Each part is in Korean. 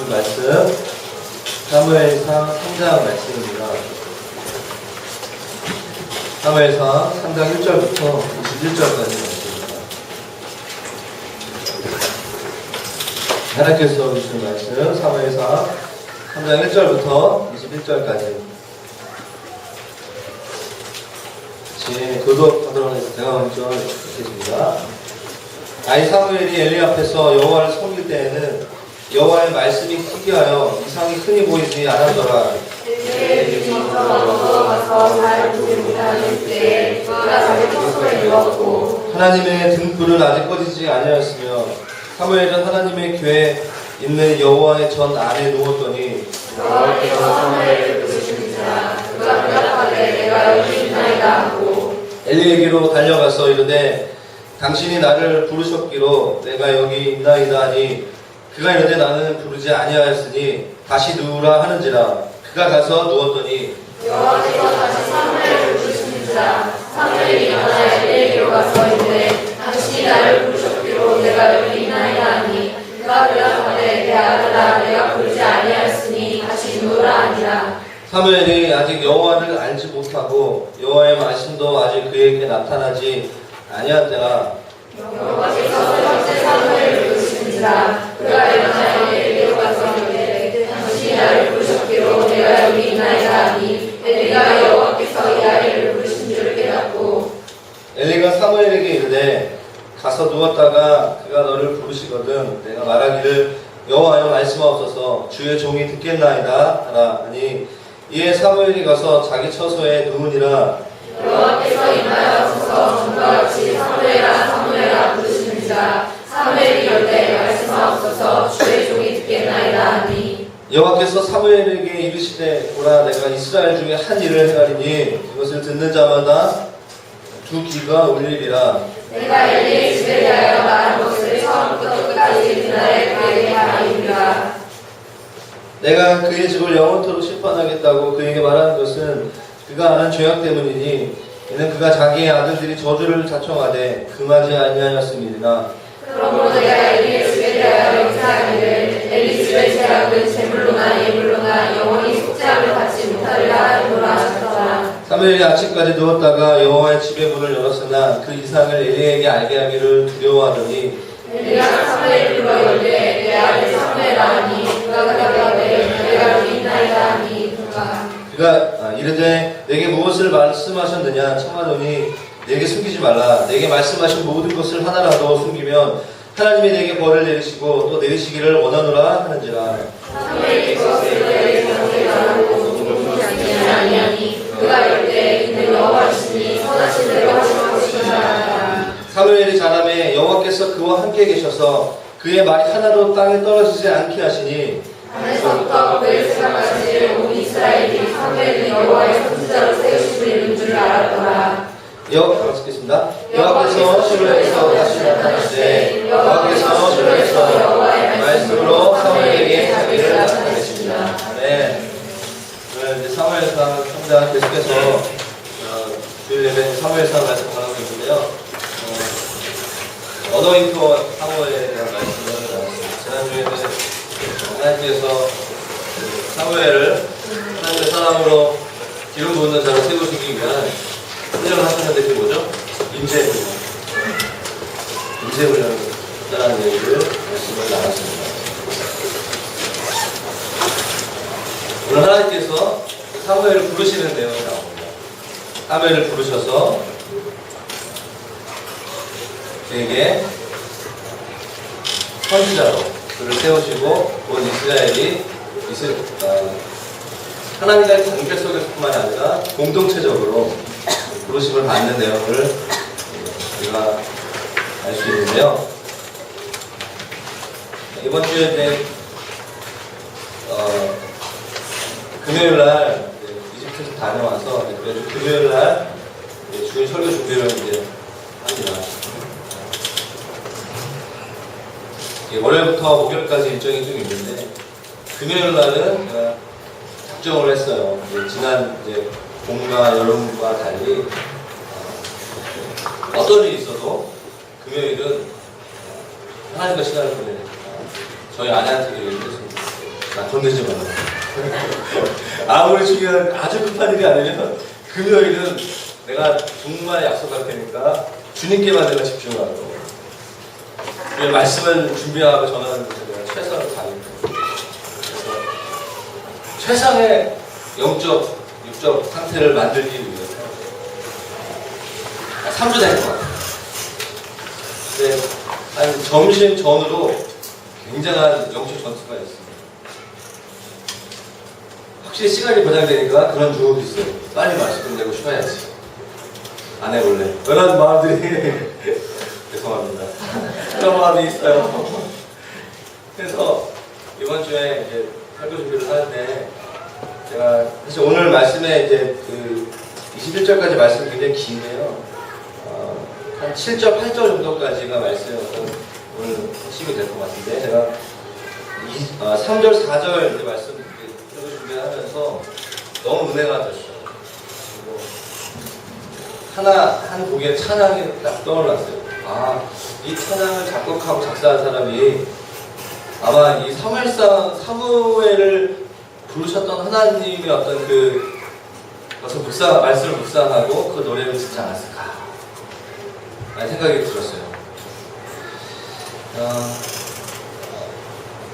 주신 말씀 사무엘상 3장 말씀입니다. 사무엘상 3장 1절부터 21절까지 말씀입니다. 하나님께서 주신 말씀 사무엘상 3장 1절부터 21절까지 같이 교독하도록 해서 제가 먼저 읽겠습니다. 아이 사무엘이 엘리 앞에서 여호와를 섬길 때에는 여호와의 말씀이 희귀하여 이상이 흔히 보이지 않았더라. 하나님의 등불은 아직 꺼지지 아니하였으며 사무엘은 하나님의 교회에 있는 여호와의 전 안에 누웠더니 여호와께서 사무엘을 부르시니라. 그가 대답하되 내가 여기 있나이다 하고 엘리에게로 달려가서 이르되 당신이 나를 부르셨기로 내가 여기 있나이다 하니 그가 이르되 나는 부르지 아니하였으니 다시 누우라 하는지라. 그가 가서 누웠더니 여호와께서 다시 사무엘을 부르시니라. 사무엘이 일어나 엘리에게로 가서 이르되 당신이 나를 부르셨기로 내가 여기 있나이다 하니 그가 대답하되 내 아들아 내가 부르지 아니하였으니 다시 누우라 하니라. 사무엘이 아직 여호와를 알지 못하고 여호와의 말씀도 아직 그에게 나타나지 아니한 때라. 여호와께서 세 번째 사무엘을 부르시니라. 그가 일어나 엘리에게로 가서 이르되 당신이 나를 부르셨기로 내가 여기 있나이다 하니 엘리가 여호와께서 이 아이를 부르신 줄 깨닫고 엘리가 사무엘에게 이르되 가서 누웠다가 그가 너를 부르시거든 내가 말하기를 여호와여 말씀하옵소서 주의 종이 듣겠나이다 하라 하니 이에 사무엘이 가서 자기 처소에 누우니라. 여호와께서 임하여서 전과 같이 사무엘아 부르시는지라. 사무엘이 이르되 말씀하옵소서 주의 종이 듣겠나이다 하니 여호와께서 사무엘에게 이르시되 보라 내가 이스라엘 중에 한 일을 행하리니 이것을 듣는 자마다 두 귀가 울리리라. 내가 엘리의 집에 대하여 말한 것을 처음부터 끝까지 그날에 그에게 말하리라. 내가 그의 집을 영원토록 심판하겠다고 그에게 말하는 것은 그가 아는 죄악 때문이니 이는 그가 자기의 아들들이 저주를 자청하되 금하지 아니하였음이니라. 그러므로 내가 엘리의 집에 대하여 맹세하기를 엘리 집의 죄악은 제물로나 예물로나 영원히 속죄함을 받지 못하리라 하노라 하셨더라. 사무엘이 아침까지 누웠다가 여호와의 집의 문을 열었으나 그 이상을 엘리에게 알게 하기를 두려워하더니 엘리가 사무엘을 불러 이르되 내 아들 사무엘아 하니 그가 대답하되 내가 여기 있나이다 하니 그가 이르되 내게 무엇을 말씀하셨느냐 청하더니 내게 숨기지 말라. 내게 말씀하신 모든 것을 하나라도 숨기면 하나님이 내게 벌을 내리시고 또 내리시기를 원하노라 하는지라. 사무엘이 그것을 그에게 전하게 말하고 공동하지 아니하니 그가 이르되 이는 여호와시니 선하신 대로 하실 것이니라. 사무엘이 자라매 여호와께서 그와 함께 계셔서 그의 말이 하나도 땅에 떨어지지 않게 하시니 안에서부터 그의 생각까지 온 이스라엘이 사무엘은 여호와의 선지자로 세우심을 이룬 줄 알았더라. 읽겠습니다. 여호와께서 시로에서 다시 나타나시되 여호와께서 시로에서 여호와의 말씀으로 사무엘에게 자기를 나타내십니다. 네. 오늘 이제 사무엘상 3장 계속해서 주일 예배 사무엘상 말씀 전하고 있는데요. 어너인터 사무엘에 대한 말씀을 나눴습니다. 지난주에는 하나님께서 사무엘을 하나님의 사람으로 기름 부은 자로 세우시기 위한 훈련을 하셨는데 그게 뭐죠? 임재훈련. 임재훈련을 했다는 얘기를 말씀을 나눴습니다. 오늘 하나님께서 사무엘을 부르시는 내용이 나옵니다. 사무엘을 부르셔서 그에게 선지자로 그를 세우시고 온 이스라엘이 하나님과의 관계 속에서뿐만 아니라 공동체적으로 부르심을 받는 내용을 우리가 알 수 있는데요. 이번 주에 이제 금요일날 이집트에서 다녀와서 매주 금요일날 주일 설교 준비를 이제 합니다. 월요일부터 목요일까지 일정이 좀 있는데 금요일날은 제가 작정을 했어요. 지난 봄과 여름과 달리 어떤 일이 있어도 금요일은 하나님과 시간을 보내니까 저희 아내한테 얘기했습니다. 나 건들지 마라. 아무리 중요한 아주 급한 일이 아니면 금요일은 내가 정말 약속할 테니까 주님께만 내가 집중하고 말씀을 준비하고 전하는 것에 내가 최선을 다합니다. 그래서 최상의 영적, 육적 상태를 만들기 위해서 3주 될 것 같아요. 근데 한 점심 전으로 굉장한 영적 전투가 있습니다. 확실히 시간이 보장되니까 그런 주호도 있어요. 빨리 말씀 끝내고 쉬어야지. 안 해볼래. 그런 마음들이 죄송합니다. 그런 마음이 있어요. 그래서 이번 주에 이제 설교 준비를 하는데 제가 사실 오늘 말씀에 이제 그 21절까지 말씀이 굉장히 긴데요. 한 7절, 8절 정도까지가 말씀이 오늘 핵심이 될 것 같은데 제가 3절, 4절 이제 말씀 설교 준비하면서 너무 은혜가 됐어요. 한 곡의 찬양이 딱 떠올랐어요. 이 찬양을 작곡하고 작사한 사람이 아마 이 사무엘을 부르셨던 하나님의 어떤 말씀을 묵상하고 그 노래를 듣지 않았을까 라는 생각이 들었어요.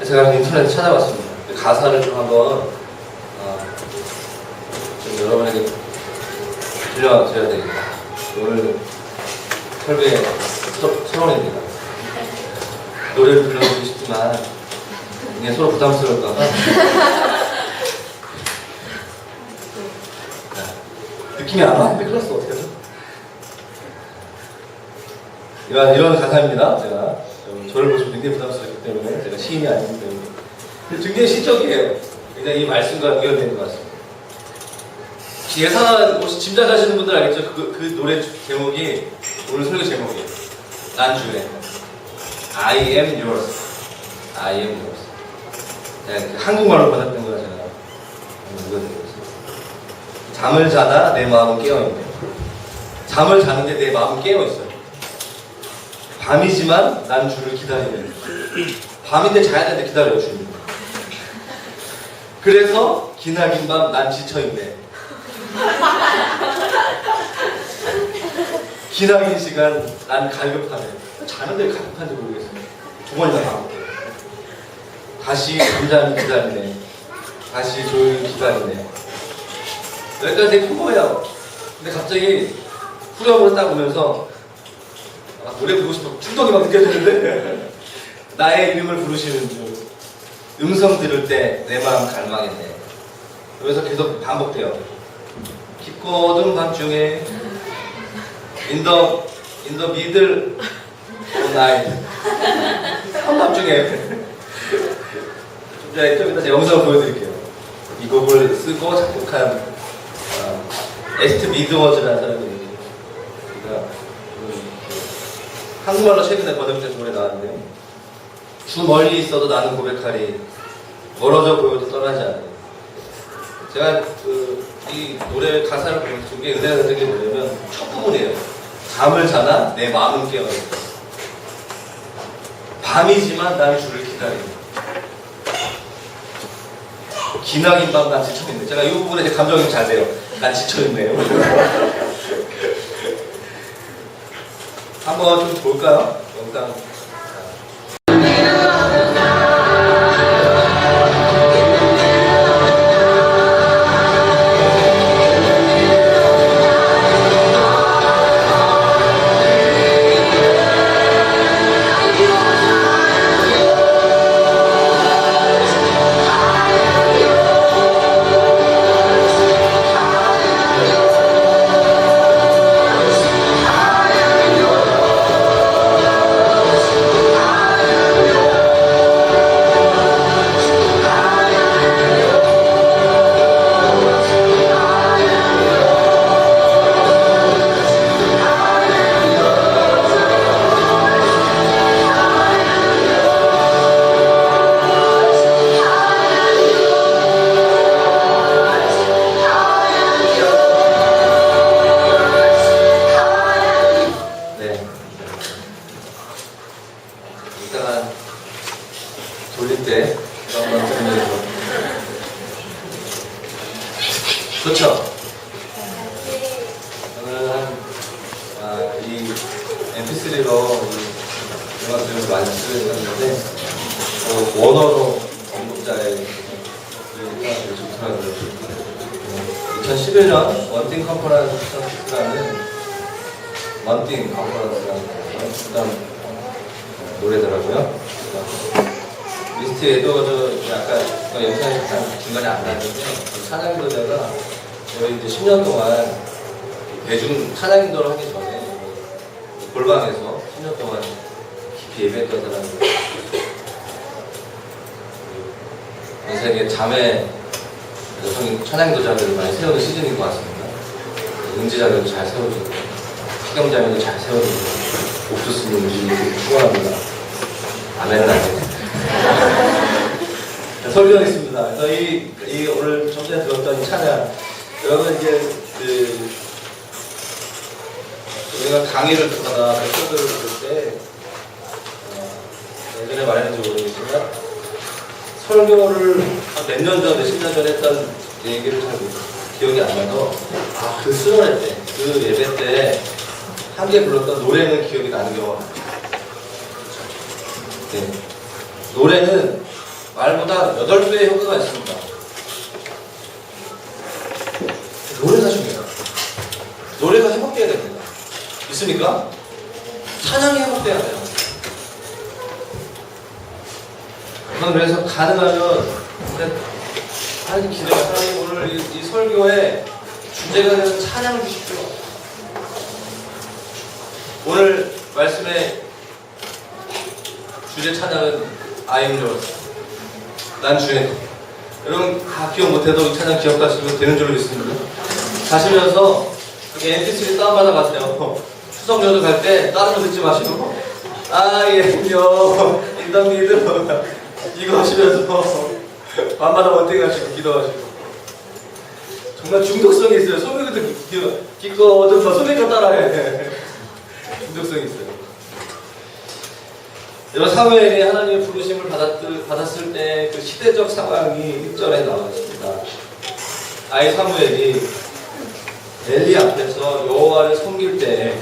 제가 인터넷에 찾아봤습니다. 가사를 좀 한번 좀 여러분에게 들려드려야 되겠다. 오늘 설교의 서론입니다. 노래를 불러보고 싶지만 그냥 서로 부담스러울까봐 느낌이 안 왔는데 흘렀어. 어떡하죠? 이런 가사입니다. 제가 저를 보시면 굉장히 부담스럽기 때문에 제가 시인이 아니기 때문에 굉장히 시적이에요. 굉장히 이 말씀과 연결되는 것 같습니다. 예상한, 혹시 짐작하시는 분들 알겠죠? 그 노래 제목이, 오늘 설교 제목이에요. 난 주의. I am yours. I am yours. 제가 한국말로 번역된 거라 제가 읽어드리겠습니다. 잠을 자다 내 마음은 깨어있네. 잠을 자는데 내 마음은 깨어있어요. 밤이지만 난 주를 기다리네. 밤인데 자야 되는데 기다려요, 주님. 그래서 기나긴 밤 난 지쳐있네. 기나긴 시간 난 갈급하네. 자는데 갈급한지 모르겠어요. 두 번이나 가볼게요. 다시 잠잠히 기다리네. 다시 조용히 기다리네. 여기까지 되게 평범해요. 근데 갑자기 후렴으로 딱 오면서 노래 부르고 싶어 충동이 막 느껴지는데 나의 이름을 부르시는 중 음성 들을 때 내 마음 갈망했네. 그래서 계속 반복돼요. 깊고 어두운 밤중에 in the middle of night 한밤중에 좀 이따 제가 영상을 보여드릴게요. 이 곡을 쓰고 작곡한 에스트 미드워즈라는 사람이 한국말로 최근에 번역된 노래 나왔는데 주 멀리 있어도 나는 고백하리 멀어져 보여도 떠나지 않네. 제가 이 노래 가사를 보면서 되게 은혜가 되는 게 뭐냐면 첫 부분이에요. 잠을 자나 내 마음은 깨어있어. 밤이지만 난 주를 기다린다. 기나긴 밤 난 지쳐있네. 제가 이 부분에 제 감정이 잘 돼요. 난 지쳐있네요. 한번 좀 볼까요? 영상. 그렇죠? 저는 이 MP3로 이 음악들을 많이 쓰는데 원어로 언급자의 그러니까 되게 좋더라고요. 2011년 원띵 컨퍼런스라는 원띵 컨퍼런스라는 노래더라고요. 리스트에도 아까 영상이 잠깐 중간에 안 나왔는데 찬양도자가 저희 이제 10년 동안 대중 찬양인도를 하기 전에 골방에서 10년 동안 깊이 예배했던 사람들, 전 세계 자매 여성 찬양도자들을 많이 세우는 시즌인 것 같습니다. 은지자매도 잘 세워주고 시경자매도 잘 세워주고 옥수수님 우리 축원합니다. 아멘은 아니에요. 설교하겠습니다. 그래서 이 오늘 좀 전에 들었던 이 찬양, 여러분 이제 우리가 강의를 듣거나 lecture를 들을 때 예전에 말했는지 모르겠지만 설교를 몇 년 전에 10년 전에 했던 얘기를 잘 기억이 안 나서 그 수련회 때, 그 예배 때 함께 불렀던 노래는 기억이 나는 경우가 많아요. 네. 노래는 말보다 8배의 효과가 있습니다. 노래가 중요해요. 노래가 회복돼야 됩니다. 있습니까? 찬양이 회복돼야 돼요. 저는 그래서 가능하면 하나님 기도가 하나님 오늘 이 설교의 주제가 되는 찬양을 주십시오. 오늘 말씀의 주제 찬양은 I am yours. 난 주의 것. 여러분 다 기억 못해도 이 찬양 기억하시면 되는 줄로 믿습니다. 가시면서 여기 MP3 다운받아 가세요. 추석 연휴 갈 때 다른 거 듣지 마시고 I am yours in the middle 이거 하시면서 밤마다 원땡 하시고 기도하시고 정말 중독성이 있어요. 소맥도 기껏 소맥도 따라해. 중독성이 있어요. 여러분 사무엘이 하나님의 부르심을 받았을 때 그 시대적 상황이 1절에 나와 있습니다. 아이 사무엘이 엘리 앞에서 여호와를 섬길 때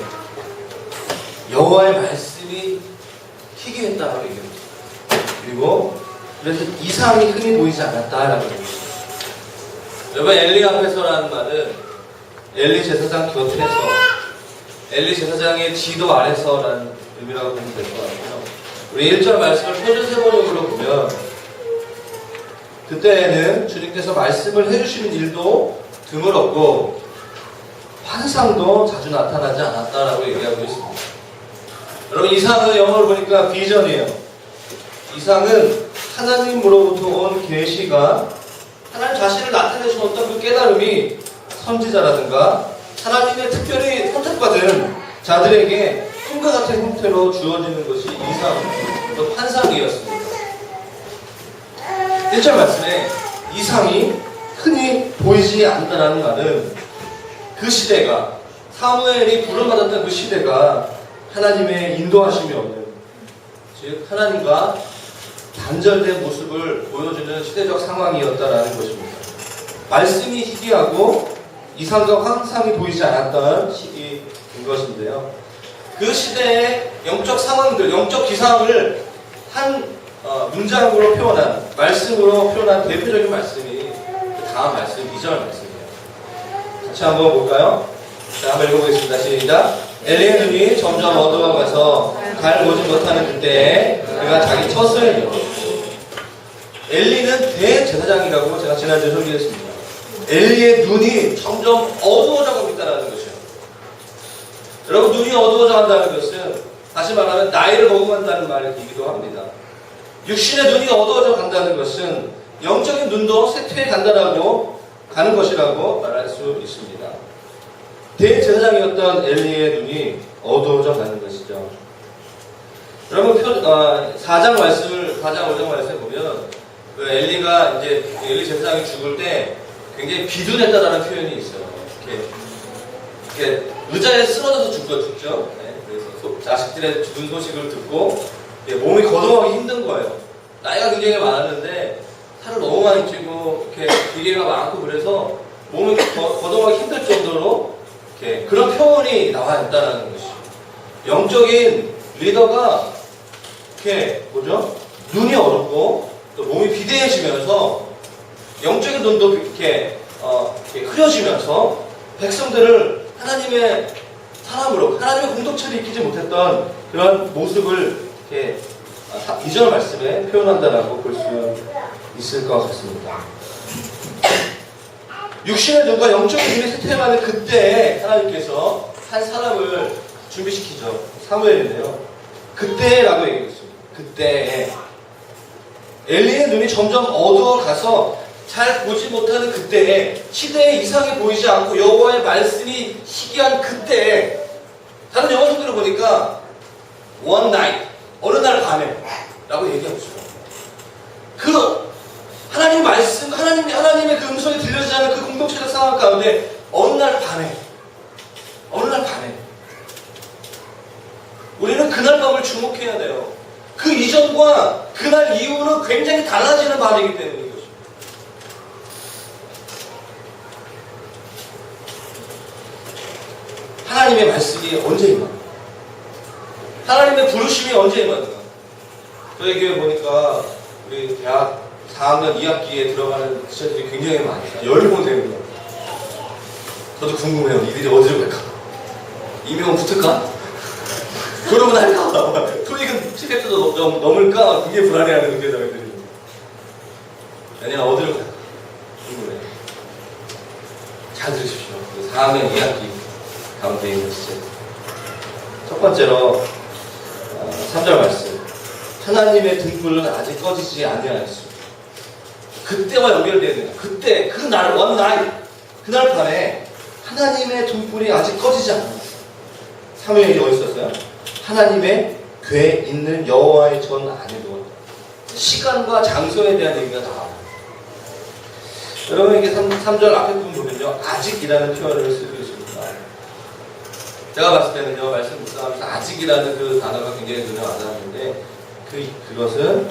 여호와의 말씀이 희귀했다고 얘기합니다. 그리고 그래서 이상이 흔히 보이지 않았다라고 얘기합니다. 여러분 엘리 앞에서라는 말은 엘리 제사장 곁에서 엘리 제사장의 지도 아래서라는 의미라고 보면 될 것 같아요. 우리 1절 말씀을 표준세번역으로 보면 그때에는 주님께서 말씀을 해주시는 일도 드물었고 환상도 자주 나타나지 않았다라고 얘기하고 있습니다. 여러분 이상은 영어로 보니까 비전이에요. 이상은 하나님으로부터 온 계시가 하나님 자신을 나타내신 어떤 그 깨달음이 선지자라든가 하나님의 특별히 선택받은 자들에게 꿈과 같은 형태로 주어지는 것이 이상, 또 환상이었습니다. 1절 말씀에 이상이 흔히 보이지 않는다는 말은 그 시대가 사무엘이 부름받았던 그 시대가 하나님의 인도하심이 없는 즉 하나님과 단절된 모습을 보여주는 시대적 상황이었다라는 것입니다. 말씀이 희귀하고 이상과 환상이 보이지 않았던 시기인 것인데요. 그 시대의 영적 상황들, 영적 기상을 한 문장으로 표현한, 말씀으로 표현한 대표적인 말씀이 그 다음 말씀, 2절 말씀이에요. 같이 한번 볼까요? 자, 한번 읽어보겠습니다. 시작. 엘리의 눈이 점점 어두워가서 갈 보지 못하는 그때에 그가 자기 처소에 누워. 엘리는 대제사장이라고 제가 지난주에 소개했습니다. 엘리의 눈이 점점 어두워져 가고 있다는 것이에요. 여러분 눈이 어두워져 간다는 것은 다시 말하면 나이를 먹어간다는 말이기도 합니다. 육신의 눈이 어두워져 간다는 것은 영적인 눈도 쇠퇴해 간다라고 가는 것이라고 말할 수 있습니다. 대제사장이었던 엘리의 눈이 어두워져 가는 것이죠. 여러분 4장 말씀을 4장 5장 말씀을 보면 그 엘리가 이제 엘리 제사장이 죽을 때 굉장히 비둔했다라는 표현이 있어요. 이렇게 의자에 쓰러져서 죽죠. 네, 그래서 자식들의 죽은 소식을 듣고 몸이 거동하기 힘든 거예요. 나이가 굉장히 많았는데 살을 너무 많이 찌고 이렇게 기계가 많고 그래서 몸을 거동하기 힘들 정도로 이렇게 그런 표현이 나와 있다는 것이. 영적인 리더가 이렇게 뭐죠? 눈이 어둡고 또 몸이 비대해지면서 영적인 눈도 이렇게 흐려지면서 백성들을 하나님의 사람으로 하나님의 공동체를 이끌지 못했던 그런 모습을 이렇게 이전 말씀에 표현한다라고 볼 수 있을 것 같습니다. 육신의 눈과 영적인 눈이 쇠퇴하는 그때에 하나님께서 한 사람을 준비시키죠. 사무엘인데요. 그때라고 얘기했습니다. 그때에 엘리의 눈이 점점 어두워가서 잘 보지 못하는 그때에 시대의 이상이 보이지 않고 여호와의 말씀이 희귀한 그때에 다른 영어 성경을 보니까 one night 어느 날 밤에 라고 얘기하고 있어요. 그 하나님 말씀, 하나님의 그 음성이 들려지지 않는 그 공동체적 상황 가운데 어느 날 밤에 우리는 그날 밤을 주목해야 돼요. 그 이전과 그날 이후는 굉장히 달라지는 밤이기 때문인 것입니다. 하나님의 말씀이 언제 임하는가? 하나님의 부르심이 언제 임하는가? 저희 교회 보니까 우리 대학 4학년 2학기에 들어가는 지체들이 굉장히 많아요. 10명 되는 거예요. 저도 궁금해요. 이들이 어디로 갈까? 이명 붙을까? 졸업은 할까? 토익은 700점도 넘을까? 그게 불안해하는 그게 저희들이. 아니야, 어디로 갈까? 궁금해요. 잘 들으십시오. 4학년 2학기 가운데 있는 지체. 첫 번째로 3절 말씀. 하나님의 등불은 아직 꺼지지 아니하였습니다. 그때와 연결되어야 됩니다. 그때, 그날, 그날 밤에 하나님의 등불이 아직 꺼지지 않았어요. 사무엘이 어디 있었어요? 하나님의 궤에 있는 여호와의 전 안에 두었다. 시간과 장소에 대한 얘기가 나와요. 여러분 이게 3절 앞에 부분 보면요. 아직이라는 표현을 쓰고 있습니다. 제가 봤을 때는요. 말씀 묵상하면서 아직이라는 그 단어가 굉장히 눈에 와닿았는데 그것은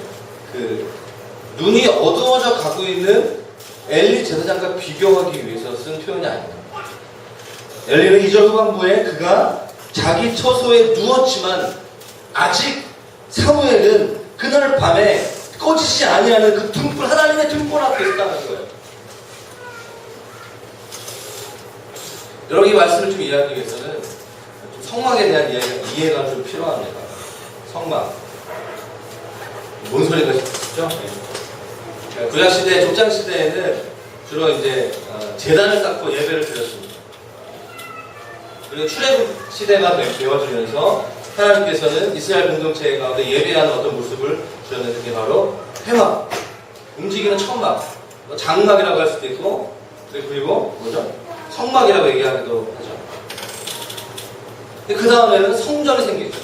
눈이 어두워져 가고 있는 엘리 제사장과 비교하기 위해서 쓴 표현이 아닙니다. 엘리는 2절 후반부에 그가 자기 처소에 누웠지만 아직 사무엘은 그날 밤에 꺼지지 아니하는 그 등불, 하나님의 등불 앞에 있다는 거예요. 여러분 이 말씀을 좀 이해하기 위해서는 좀 성막에 대한 이해가 좀 필요합니다. 성막. 뭔 소리가 싶죠? 구약시대, 족장시대에는 주로 이제 제단을 쌓고 예배를 드렸습니다. 그리고 출애굽 시대가 되어지면서 하나님께서는 이스라엘 공동체 가운데 예배하는 어떤 모습을 주셨는데 그게 바로 회막, 움직이는 천막, 장막이라고 할 수도 있고 그리고 뭐죠? 성막이라고 얘기하기도 하죠. 그 다음에는 성전이 생기죠.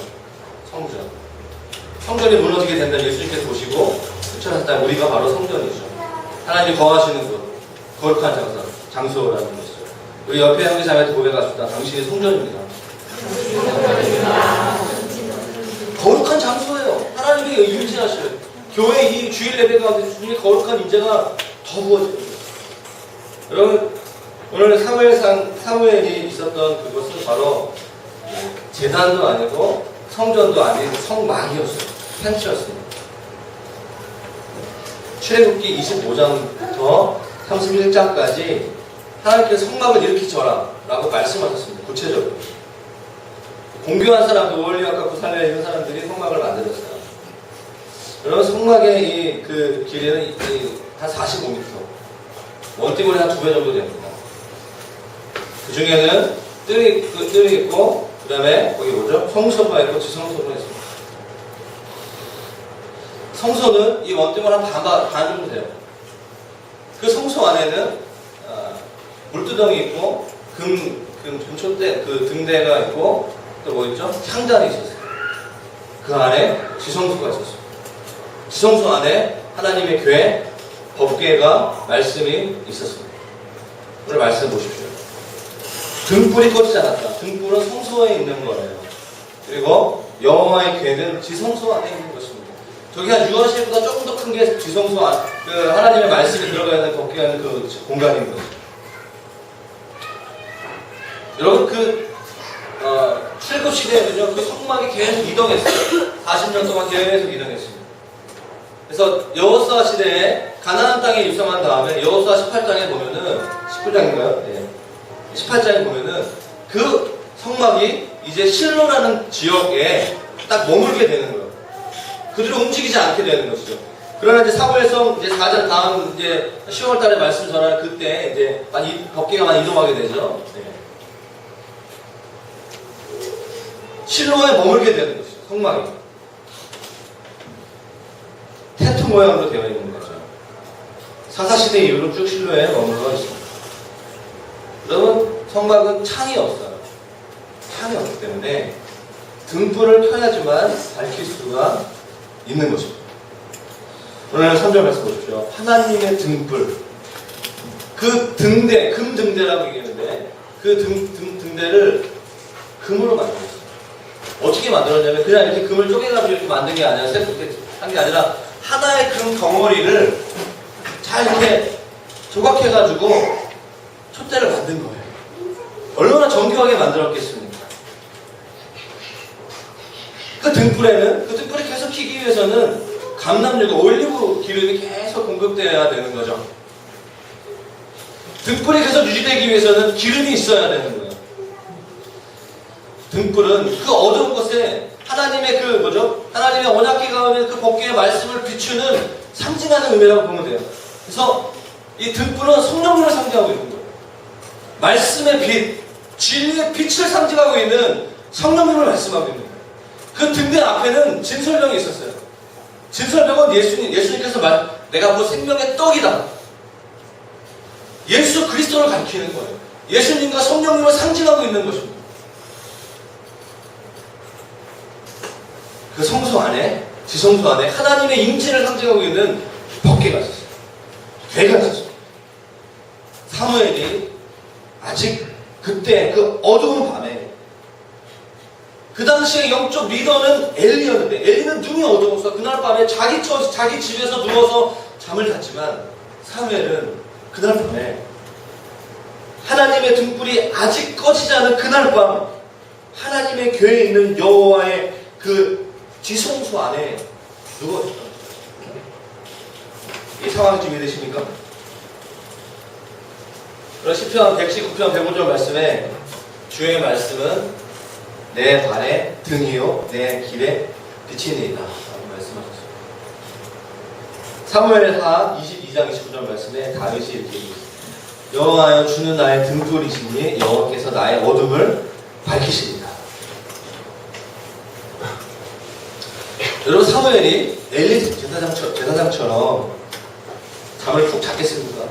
성전이 무너지게 된다면 예수님께서 오시고 수천하셨다면 우리가 바로 성전이죠. 하나님이 거하시는 곳, 거룩한 장소라는 것이죠. 우리 옆에 형제자매한테 고백합시다. 당신이 성전입니다. 거룩한 장소예요. 하나님이 임재하셔요. 교회 이 주일 예배 가운데 주님의 거룩한 임재가 더 부어집니다. 여러분 오늘 사무엘이 있었던 그곳은 바로 제단도 아니고 성전도 아닌 성막이었어요. 텐트였습니다. 출애굽기 25장부터 31장까지 하나님께서 성막을 일으키셔라 라고 말씀하셨습니다. 구체적으로. 공교한 사람들, 올리앗과 구살레에 있는 사람들이 성막을 만들었어요. 여러분 성막의 그 길이는 한 45m. 원띠고리 한 2배 정도 됩니다. 그 중에는 뜰이 있고, 그 다음에 거기 뭐죠? 성소가 있고 지성소가 있습니다. 성소는 이 원띠고리 한 반 정도 돼요. 그 성소 안에는 물두덩이 있고, 금초대, 그 등대가 있고, 또 뭐 있죠? 향단이 있었어요. 그 안에 지성소가 있었어요. 지성소 안에 하나님의 궤, 법궤가 말씀이 있었습니다. 오늘 말씀 보십시오. 등불이 꺼지지 않았다. 등불은 성소에 있는 거예요. 그리고 여호와의 궤는 지성소 안에 있는 것입니다. 저기 한 유아실보다 조금 더 큰 게 지성소 안, 그 하나님의 말씀이 들어가 있는 법궤가 있는 그 공간인 거죠. 여러분 출애굽 시대에는요 그 성막이 계속 이동했어요. 40년 동안 계속 이동했습니다. 그래서 여호수아 시대에 가나안 땅에 입성한 다음에 여호수아 18장에 보면은 19장인가요? 네. 18장에 보면은 그 성막이 이제 실로라는 지역에 딱 머물게 되는 거예요. 그대로 움직이지 않게 되는 것이죠. 그러나 이제 사무엘상 이제 4장 다음 이제 10월 달에 말씀 전하는 그때 이제 법궤가 많이 이동하게 되죠. 네. 실로에 머물게 되는 것이죠. 성막이 테트 모양으로 되어 있는 거죠. 사사시대 이후로 쭉 실로에 머물러 있습니다. 여러분 성막은 창이 없어요. 창이 없기 때문에 등불을 켜야지만 밝힐 수가 있는 것입니다. 오늘 3절 말씀 보십시오. 하나님의 등불. 그 등대, 금등대라고 얘기하는데 그 등대를 금으로 만들었어요. 어떻게 만들었냐면 그냥 이렇게 금을 쪼개가지고 이렇게 만든 게 아니라 한 게 아니라 하나의 금 덩어리를 잘 이렇게 조각해가지고 촛대를 만든 거예요. 얼마나 정교하게 만들었겠습니까? 그 등불이 계속 켜기 위해서는 감람유가 올리브 기름이 계속 공급되어야 되는 거죠. 등불이 계속 유지되기 위해서는 기름이 있어야 되는 거예요. 등불은 그 어두운 곳에 하나님의 하나님의 언약궤 가운데 그 법궤의 말씀을 비추는 상징하는 의미라고 보면 돼요. 그래서 이 등불은 성령님을 상징하고 있는 거예요. 말씀의 빛, 진리의 빛을 상징하고 있는 성령님을 말씀하고 있는 거예요. 그 등대 앞에는 진설병이 있었어요. 진설병은 예수님께서 내가 뭐 생명의 떡이다. 예수 그리스도를 가리키는 거예요. 예수님과 성령님을 상징하고 있는 것입니다. 그 성소 안에, 지성소 안에 하나님의 임재를 상징하고 있는 법궤가 있었어요. 괴가 있었어요. 사무엘이 아직 그때 그 어두운 밤에 그 당시에 영적 리더는 엘리였는데 엘리는 눈이 어두워서 그날 밤에 자기 집에서 누워서 잠을 잤지만 사무엘은 그날 밤에 하나님의 등불이 아직 꺼지지 않은 그날 밤 하나님의 교회에 있는 여호와의 그 지성소 안에 누웠어요. 이 상황이 좀 이해되십니까? 그럼 시편 119편 105절 말씀에 주의 말씀은 내 발의 등이요 내 길의 빛이니이다 라고 말씀하셨습니다. 사무엘하 22장 29절 말씀에 다윗이 이렇게 얘기했습니다. 여호와여 주는 나의 등불이시니 여호와께서 나의 어둠을 밝히시리다. 여러분 사무엘이 엘리 제사장처럼 잠을 푹 잤겠습니까?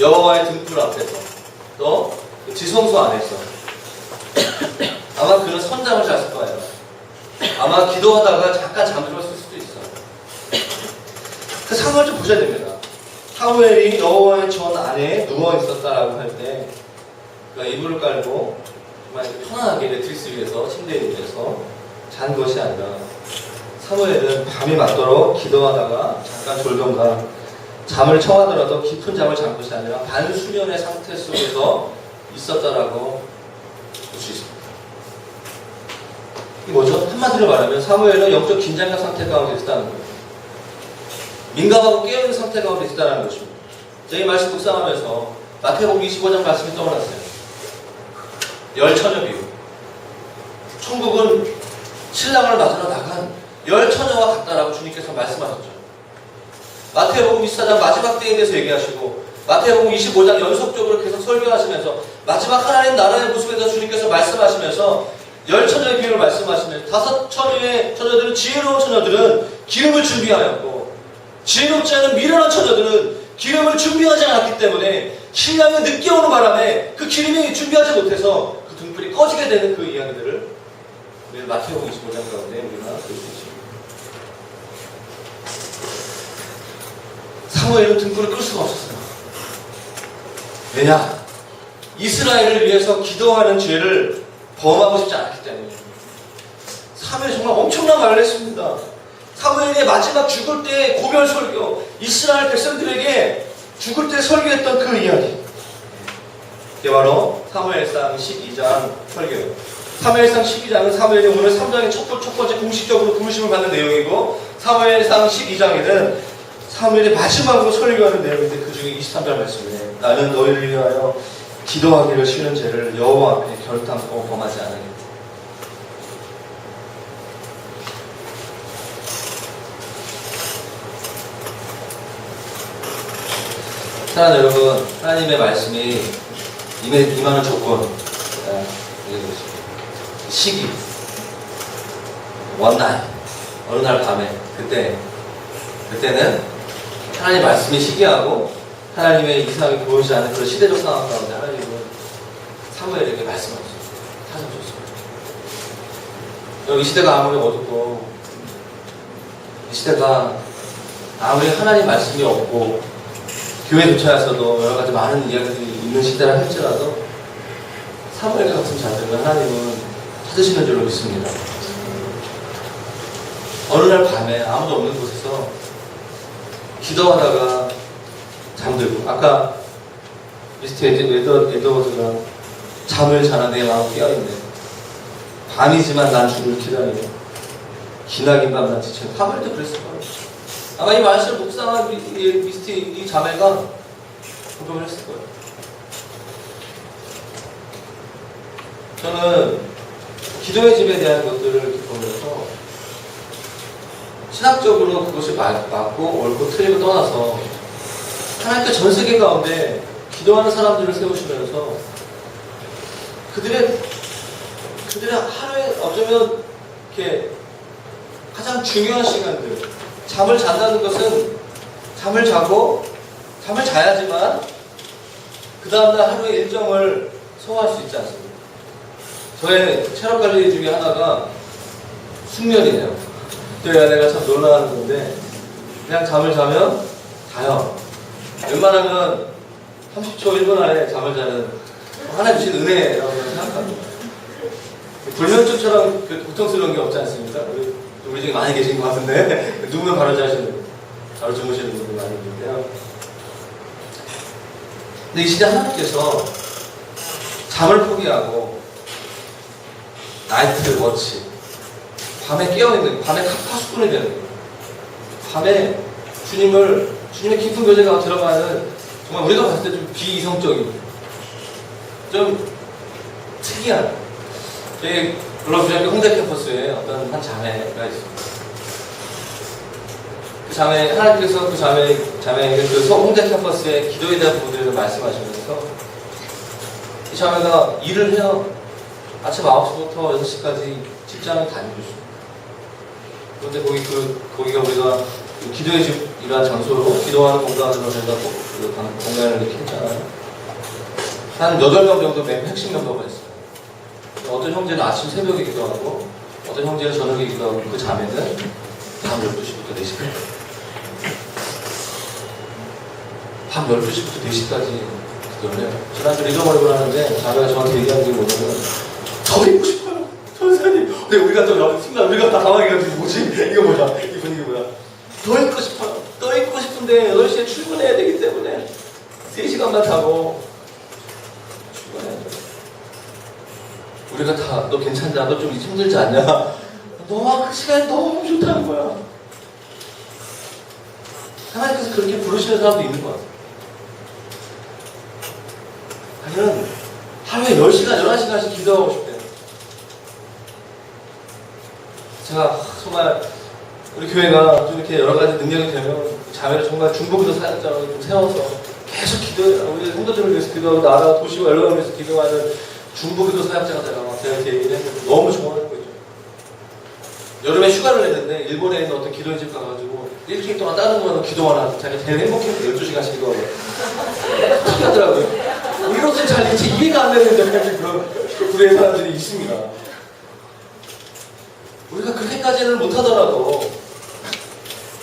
여호와의 등불 앞에서 또 지성소 안에서 아마 그런 선잠을 잤을 거예요. 아마 기도하다가 잠깐 잠들었을 수도 있어요. 그 상황을 좀 보셔야 됩니다. 사무엘이 여호와의 전 안에 누워 있었다라고 할 때 그러니까 이불을 깔고 정말 편안하게 매트리스 위에서 침대 위에서 잔 것이 아니라 사무엘은 밤이 맞도록 기도하다가 잠깐 졸던가 잠을 청하더라도 깊은 잠을 잔 것이 아니라 반수면의 상태 속에서 있었다라고 볼 수 있습니다. 이게 뭐죠? 한마디로 말하면 사무엘은 영적 긴장감 상태 가운데 있다는 거예요. 민감하고 깨어있는 상태 가운데 있다는 것입니다. 저희 말씀 묵상하면서 마태복음 25장 말씀이 떠올랐어요. 열처녀 비유. 천국은 신랑을 맞으러 나간 열처녀와 같다라고 주님께서 말씀하셨죠. 마태복음 24장 마지막 때에 대해서 얘기하시고 마태복음 25장 연속적으로 계속 설교하시면서 마지막 하나님 나라의 모습에 대해서 주님께서 말씀하시면서 열처녀의 비유를 말씀하시면서 5 처녀들은 지혜로운 처녀들은 기름을 준비하였고 지혜롭지 않은 미련한 처녀들은 기름을 준비하지 않았기 때문에 신랑이 늦게 오는 바람에 그 기름이 준비하지 못해서 그 등불이 꺼지게 되는 그 이야기들을 우리 마태복음 25장 가운데 우리가 볼 수 있습니다. 사무엘은 등불을 끌 수가 없었어요. 왜냐? 이스라엘을 위해서 기도하는 죄를 범하고 싶지 않았기 때문에. 사무엘이 정말 엄청난 말을 했습니다. 사무엘의 마지막 죽을 때의 고별 설교, 이스라엘 백성들에게 죽을 때 설교했던 그 이야기. 그게 바로 사무엘상 12장 설교예요. 사무엘상 12장은 사무엘이 오늘 3장의 첫 번째 공식적으로 부르심을 받는 내용이고, 사무엘상 12장에는 사무엘이 마지막으로 설교하는 내용인데 그 중에 23절 말씀이에요. 나는 너희를 위하여 기도하기를 싫은 죄를 여호와 앞에 결단코 범하지 않으겠다. 사랑하는 여러분, 하나님의 말씀이 임하는 조건, 시기, 원날, 어느 날 밤에, 그때는 하나님의 말씀이 시기하고 하나님의 이상이 보이지 않는 그런 시대적 상황 가운데 하나님은 사무엘에게 말씀하셨어요. 하셨습니다. 이 시대가 아무리 어둡고, 이 시대가 아무리 하나님 말씀이 없고, 교회 조차에서도 여러 가지 많은 이야기들이 있는 시대라 할지라도 사무엘 같은 자들은 하나님은 찾으시는 줄로 믿습니다. 어느 날 밤에 아무도 없는 곳에서 기도하다가 잠들고, 아까 미스터 에드워드가 잠을 자는 내 마음 깨어있네. 밤이지만 난 주를 기다리고 기나긴 밤 난 지쳐. 사무엘도 그랬을 거예요. 아마 이 말씀을 묵상한 미스터 이 자매가 고백을 했을 거예요. 저는 기도의 집에 대한 것들을 보면서 신학적으로 그것을 맞고 옳고 틀리고 떠나서 하나님께 전 세계 가운데 기도하는 사람들을 세우시면서 그들의 하루에 어쩌면 이렇게 가장 중요한 시간들, 잠을 잔다는 것은 잠을 자고 잠을 자야지만 그 다음날 하루의 일정을 소화할 수 있지 않습니까? 저의 체력 관리 중에 하나가 숙면이에요. 저희 아내가 참 놀라는 건데, 그냥 잠을 자면 자요. 웬만하면 30초, 1분 안에 잠을 자는 하나님 주신 은혜라고 생각합니다. 불면증처럼 고통스러운 게 없지 않습니까? 우리 중에 많이 계신 것 같은데 누구는 바로 자시는, 바로 주무시는 분들 많이 있는데요. 근데 이 시대 하나님께서 잠을 포기하고 나이트 워치, 밤에 깨어있는, 밤에 파수꾼이 되는 거예요. 밤에 주님의 깊은 교제가 들어가는, 정말 우리가 봤을 때 좀 비이성적인, 좀 특이한, 저희 블러브중학교 홍대 캠퍼스에 어떤 한 자매가 있습니다. 그 자매, 하나님께서 그 자매에게 그 홍대 캠퍼스의 기도에 대한 부분들을 말씀하시면서 이 자매가 일을 해요. 아침 9시부터 6시까지 직장을 다니고 있습니다. 그런데 거기가 우리가 기도의 집이라는 장소로 기도하는 공간으로 저희가 공간을 이렇게 했잖아요. 한 8명 정도 핵심 멤버가 있어요. 어떤 형제는 아침 새벽에 기도하고, 어떤 형제는 저녁에 기도하고, 그 자매는 밤 12시부터 4시까지. 밤 12시부터 4시까지 기도를 해요. 지난주에 잊어버리고 하는데, 자매가 저한테 얘기한 게 뭐냐면, 더 있고 싶어요. 전사님. 근데 우리가 또 순간 우리가 다 당황해가지고 뭐지? 이거 뭐야? 이 분위기 뭐야? 더 있고 싶어요. 더 있고 싶은데 8시에 출근해야 되기 때문에 3시간만 자고 출근해야 돼. 우리가 다 너 괜찮냐? 너 좀 힘들지 않냐? 너와 그 시간이 너무 좋다는 거야. 하나님께서 그렇게 부르시는 사람도 있는 것 같아요. 아니면 하루에 10시간, 11시간씩 기도하고 싶대요. 제가 정말 우리 교회가 좀 이렇게 여러 가지 능력이 되면 자매를 정말 중보기도 사역자로 좀 세워서 계속 기도해요. 우리 성도들을 위해서 기도하고 나라 도시와 연락을 위해서 기도하는 중보기도 사역자가 되라고 제가 이렇게 얘기를 했는데 너무 좋아하는 거죠. 여름에 휴가를 냈는데 일본에 있는 어떤 기도의 집 가가지고 일주일 동안 다른 거는 기도만 하고 자기가 제일 행복해서 12시간씩 기도하고 특이하더라고요. 우리로서는 잘 이해가 안 되는 그런 부류의 사람들이 있습니다. 우리가 그렇게까지는 못하더라도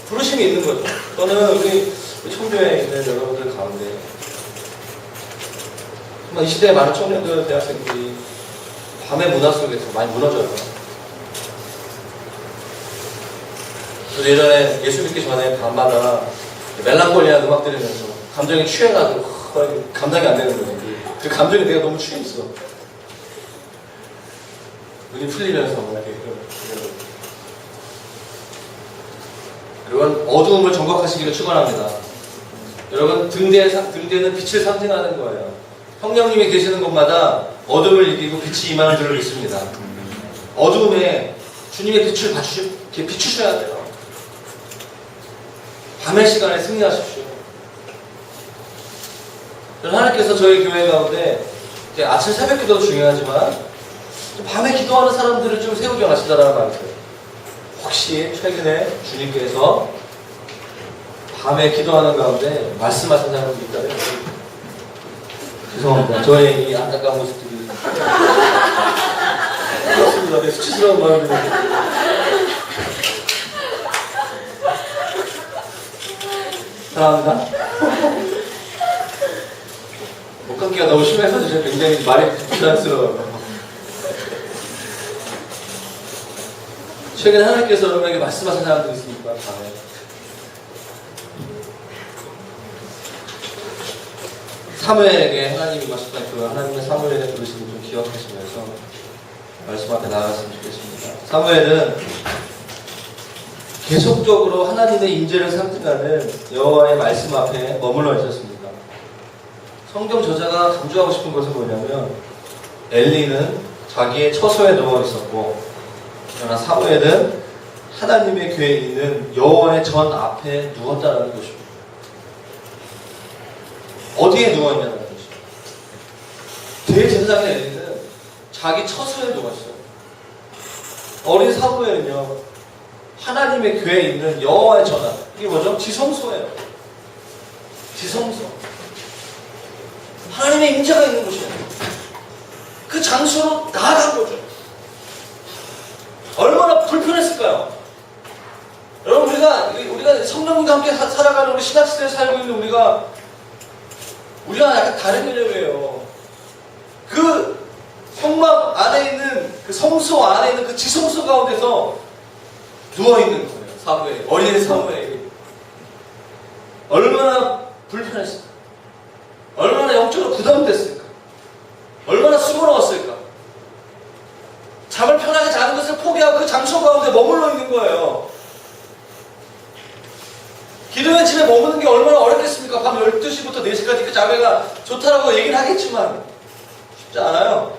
부르심이 있는 거죠. 저는 우리 청교회에 있는 여러분들 가운데 정말 이 시대에 많은 청년들, 대학생들이 밤의 문화 속에서 많이 무너져요. 저도 예전에 예수 믿기 전에 밤마다 멜랑콜리한 음악 들으면서 감정이 취해가지고 감당이 안 되는 거예요. 그 감정이 내가 너무 취했어. 눈이 풀리면서 뭐 이렇게. 여러분, 어두움을 정복하시기를 축원합니다. 여러분, 등대는 빛을 상징하는 거예요. 성령님이 계시는 곳마다 어둠을 이기고 빛이 임하는 줄을 믿습니다. 어둠에 주님의 빛을 비추셔야 돼요. 밤의 시간에 승리하십시오. 하나님께서 저희 교회 가운데 아침 새벽 기도도 중요하지만 밤에 기도하는 사람들을 좀 세우게 하시다라는 말이에요. 혹시 최근에 주님께서 밤에 기도하는 가운데 말씀하신 사람이 있다면 죄송합니다. 저의 이 안타까운 모습들이 그렇습니다. 네, 수치스러운 마음입니다. 사랑합니다. 목감기가 너무 심해서 제가 굉장히 말이 부담스러워요. 최근에 하나님께서 여러분에게 말씀하신 사람들이 있습니까? 밤에. 사무엘에게 하나님이 말씀하신 그 하나님의 사무엘에게 부르시는 좀 기억하시면서 말씀 앞에 나아갔으면 좋겠습니다. 사무엘은 계속적으로 하나님의 임재를 상징하는 여호와의 말씀 앞에 머물러 있었습니다. 성경 저자가 강조하고 싶은 것은 뭐냐면 엘리는 자기의 처소에 누워 있었고 그러나 사무엘은 하나님의 궤에 있는 여호와의 전 앞에 누웠다는 것입니다. 어디에 누워있냐는 것입니다. 대제사장의 엘리는 자기 처소에 누웠어요. 어린 사무엘은요 하나님의 궤에 있는 여호와의 전 앞, 이게 뭐죠? 지성소예요. 지성소. 하나님의 임재가 있는 곳이에요. 그 장소로 나아간 거죠. 얼마나 불편했을까요? 여러분, 우리가 성령님과 함께 살아가는 우리 신학시대에 살고 있는 우리가 약간 다른 개념이에요. 그 성막 안에 있는, 그 성소 안에 있는 그 지성소 가운데서 누워있는 거예요. 사무엘, 어린 사무엘이. 얼마나 불편했을까? 얼마나 영적으로 부담됐을까? 얼마나 수고로웠을까? 잠을 편하게 자는 것을 포기하고 그 장소 가운데 머물러 있는 거예요. 기도의 집에 머무는 게 얼마나 어렵겠습니까? 밤 12시부터 4시까지 그 자매가 좋다라고 얘기를 하겠지만 쉽지 않아요.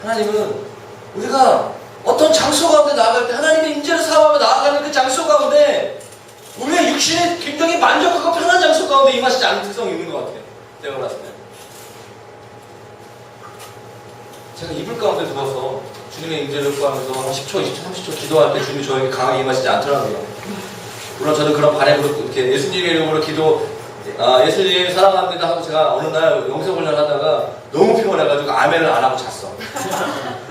하나님은 우리가 어떤 장소 가운데 나아갈 때 하나님의 임재를 사모하며 나아가는 그 장소 가운데 우리의 육신이 굉장히 만족하고 편한 장소 가운데 임하시지 않는 특성이 있는 것 같아요. 내가 봤을 때. 제가 이불 가운데 누워서 주님의 임재를 구하면서 10초, 20초, 30초 기도할 때 주님이 저에게 강하게 임하시지 않더라고요. 물론 저는 그런 바램으로 이렇게 예수님의 이름으로 예수님 사랑합니다 하고 제가 어느 날 영성훈련 하다가 너무 피곤해가지고 아멘을 안 하고 잤어.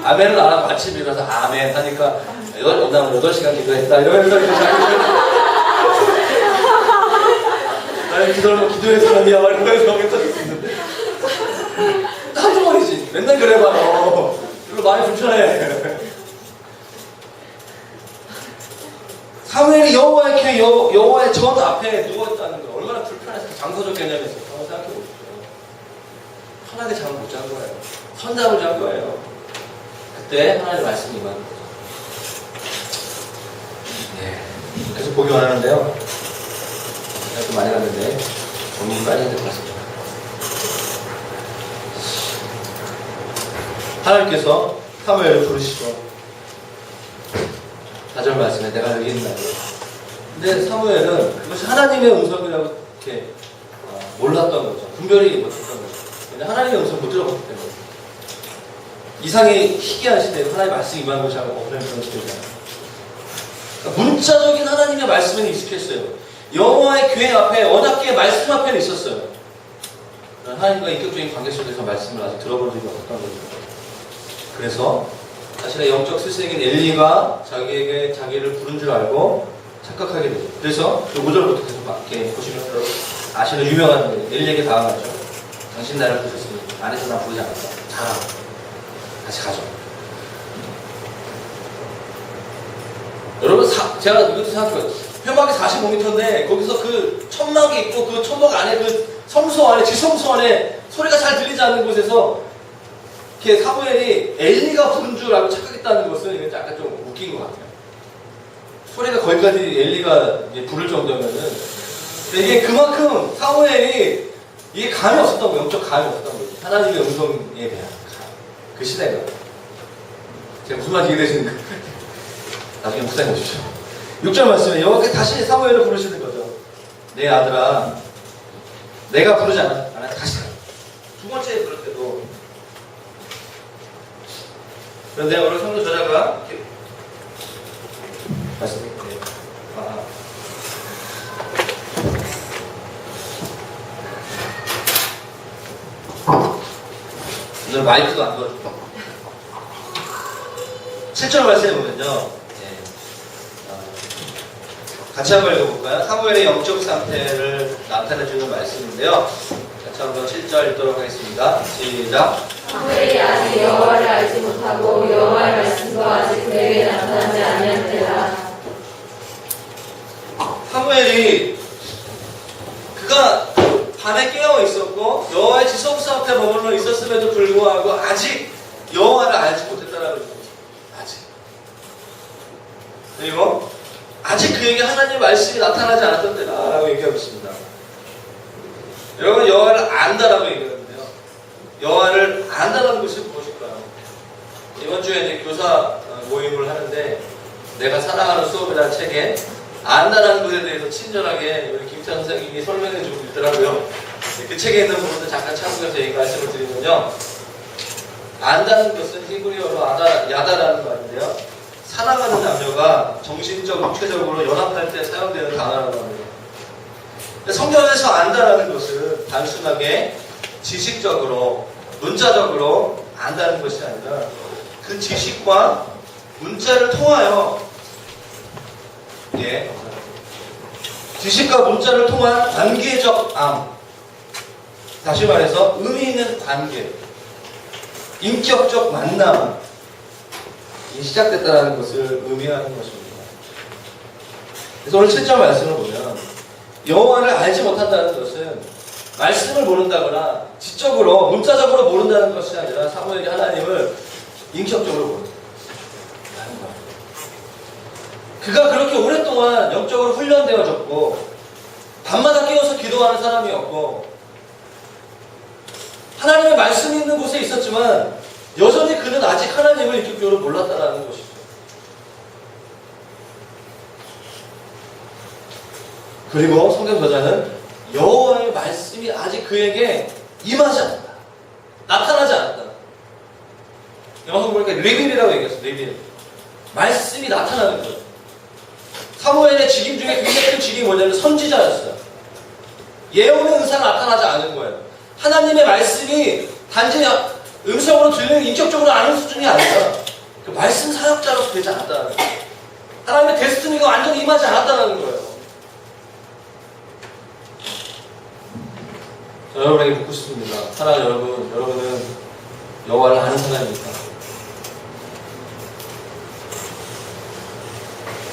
아멘을 안 하고 아침에 일어나서 아멘 하니까 오늘 8시간 기도했다 이러면서 나는 기도의 사람이야 이러면서 했던 수 있는데 한두 번이지 맨날 그래봐요. 이거 많이 불편해. 사무엘이 여호와의 궤, 여호와의 전 앞에 누워있다는 거 얼마나 불편했을까. 장소적 개념에서 한번 생각해보십시오. 편하게 잠을 못 잔 거예요. 선잠을 잔 거예요. 그때 하나님의 말씀이 임하는 거죠. 네, 계속 보기 원하는데요. 제가 좀 많이 갔는데 정리 빨리 해야 될 것 같습니다. 하나님께서 사무엘을 부르시죠. 4절 말씀에 내가 여기 있나. 근데 사무엘은 그것이 하나님의 음성이라고 이렇게 몰랐던 거죠. 분별이 못했던 거죠. 근데 하나님의 음성을 못 들어봤기 때문에. 이상의 희귀한 시대에 하나님의 말씀이 임하는 것이 없는 그런 시대잖아요. 그러니까 문자적인 하나님의 말씀에는 익숙했어요. 여호와의 궤 앞에, 언약궤의 말씀 앞에는 있었어요. 하나님과 인격적인 관계 속에서 말씀을 아직 들어본 적이 없었던 거죠. 그래서 자신의 영적 스승인 엘리가 자기를 부른 줄 알고 착각하게 되죠. 그래서 그 5절부터 계속 이렇게 보시면 아시는 유명한 엘리에게 당하죠. 당신 나를 부르셨으니 안에서 나 부르지 않았다. 자, 같이 가죠. 여러분, 제가 이것도 생각해요. 회막이 45m인데 거기서 그 천막이 있고 그 천막 안에 그 성소 안에 지성소 안에 소리가 잘 들리지 않는 곳에서 이렇게 사무엘이 엘리가 부른 줄 알고 착각했다는 것은 이건 약간 좀 웃긴 것 같아요. 소리가 거기까지 엘리가 이제 부를 정도면은 이게 그만큼 사무엘이 이게 감이 없었던 거예요. 영적 감이 없었던 거예요. 하나님의 음성에 대한 감. 그 시대가. 제가 무슨 말인지 이해되시는가? 나중에 묵상해 보십시오. 6절 말씀에 여호와께서 다시 사무엘을 부르시는 거죠. 내 아들아, 내가 부르지 않아. 다시 두 번째 부를 때도. 그런데 오늘 성도 저자가 이렇게 말씀드릴게요. 오늘 마이크도 안 걸어줘. 7절 말씀에 보면요. 같이 한번 읽어볼까요? 사무엘의 영적 상태를 나타내주는 말씀인데요. 같이 한번 7절 읽도록 하겠습니다. 시작. 사무엘이 아직 여호와를 알지 못하고 여호와의 말씀도 아직 그에게 나타나지 아니하였더라. 사무엘이 그가 밤에 깨어 있었고 여호와의 지성소 앞에 머물러 있었음에도 불구하고 아직 여호와를 알지 못했다라는 거죠. 아직. 그리고 아직 그에게 하나님의 말씀이 나타나지 않았던 때다라고 얘기하고 있습니다. 여러분 여호와를 안다라고 얘기하는데요. 여호와를 안다라는 것이 무엇일까요? 이번 주에 이제 교사 모임을 하는데 내가 사랑하는 수업이라는 책에 안다라는 것에 대해서 친절하게 우리 김찬 선생님이 설명해 주고 있더라고요. 그 책에 있는 부분을 잠깐 참고해서 이 말씀을 드리면요. 안다는 것은 히브리어로 야다라는 말인데요. 사랑하는 남녀가 정신적, 육체적으로 연합할 때 사용되는 단어라는 말이에요. 성경에서 안다라는 것은 단순하게 지식적으로, 문자적으로 안다는 것이 아니라 그 지식과 문자를 통하여 지식과 문자를 통한 관계적 암, 다시 말해서 의미 있는 관계, 인격적 만남이 시작됐다는 것을 의미하는 것입니다. 그래서 오늘 7절 말씀을 보면 여호와를 알지 못한다는 것은 말씀을 모른다거나 지적으로 문자적으로 모른다는 것이 아니라 사무엘이 하나님을 인격적으로 모른다. 그가 그렇게 오랫동안 영적으로 훈련되어졌고 밤마다 깨어서 기도하는 사람이었고 하나님의 말씀이 있는 곳에 있었지만 여전히 그는 아직 하나님을 인격적으로 몰랐다라는 것이죠. 그리고 성경 저자는 여호와의 말씀이 아직 그에게 임하지 않았다. 나타나지 않았다. 영어 보니까 리빌이라고 얘기했어요. 리빌. 말씀이 나타나는 거예요. 사무엘의 직임 중에 굉장히 큰 직임이 뭐냐면 선지자였어요. 예언의 은사가 나타나지 않은 거예요. 하나님의 말씀이 단지 음성으로 들리는 인격적으로 아는 수준이 아니라 그 말씀 사역자로서 되지 않았다는 거예요. 하나님의 데스티니가 완전히 임하지 않았다는 거예요. 여러분에게 묻고 싶습니다. 사랑하는 여러분은 여호와를 아는 사람입니까?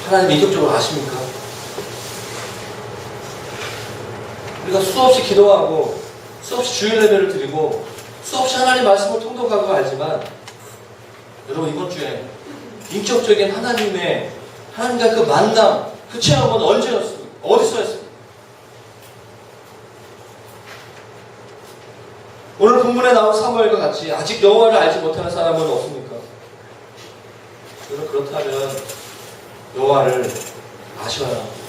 하나님 인격적으로 아십니까? 우리가 수없이 기도하고 수없이 주일 예배를 드리고 수없이 하나님 말씀을 통독하고 알지만 여러분 이번 주에 인격적인 하나님과 그 만남, 그 체험은 언제였습니까? 어디서 했습니까? 오늘 본문에 나온 사무엘과 같이 아직 여호와를 알지 못하는 사람은 없습니까? 여러분 그렇다면 여호와를 아셔야 합니다.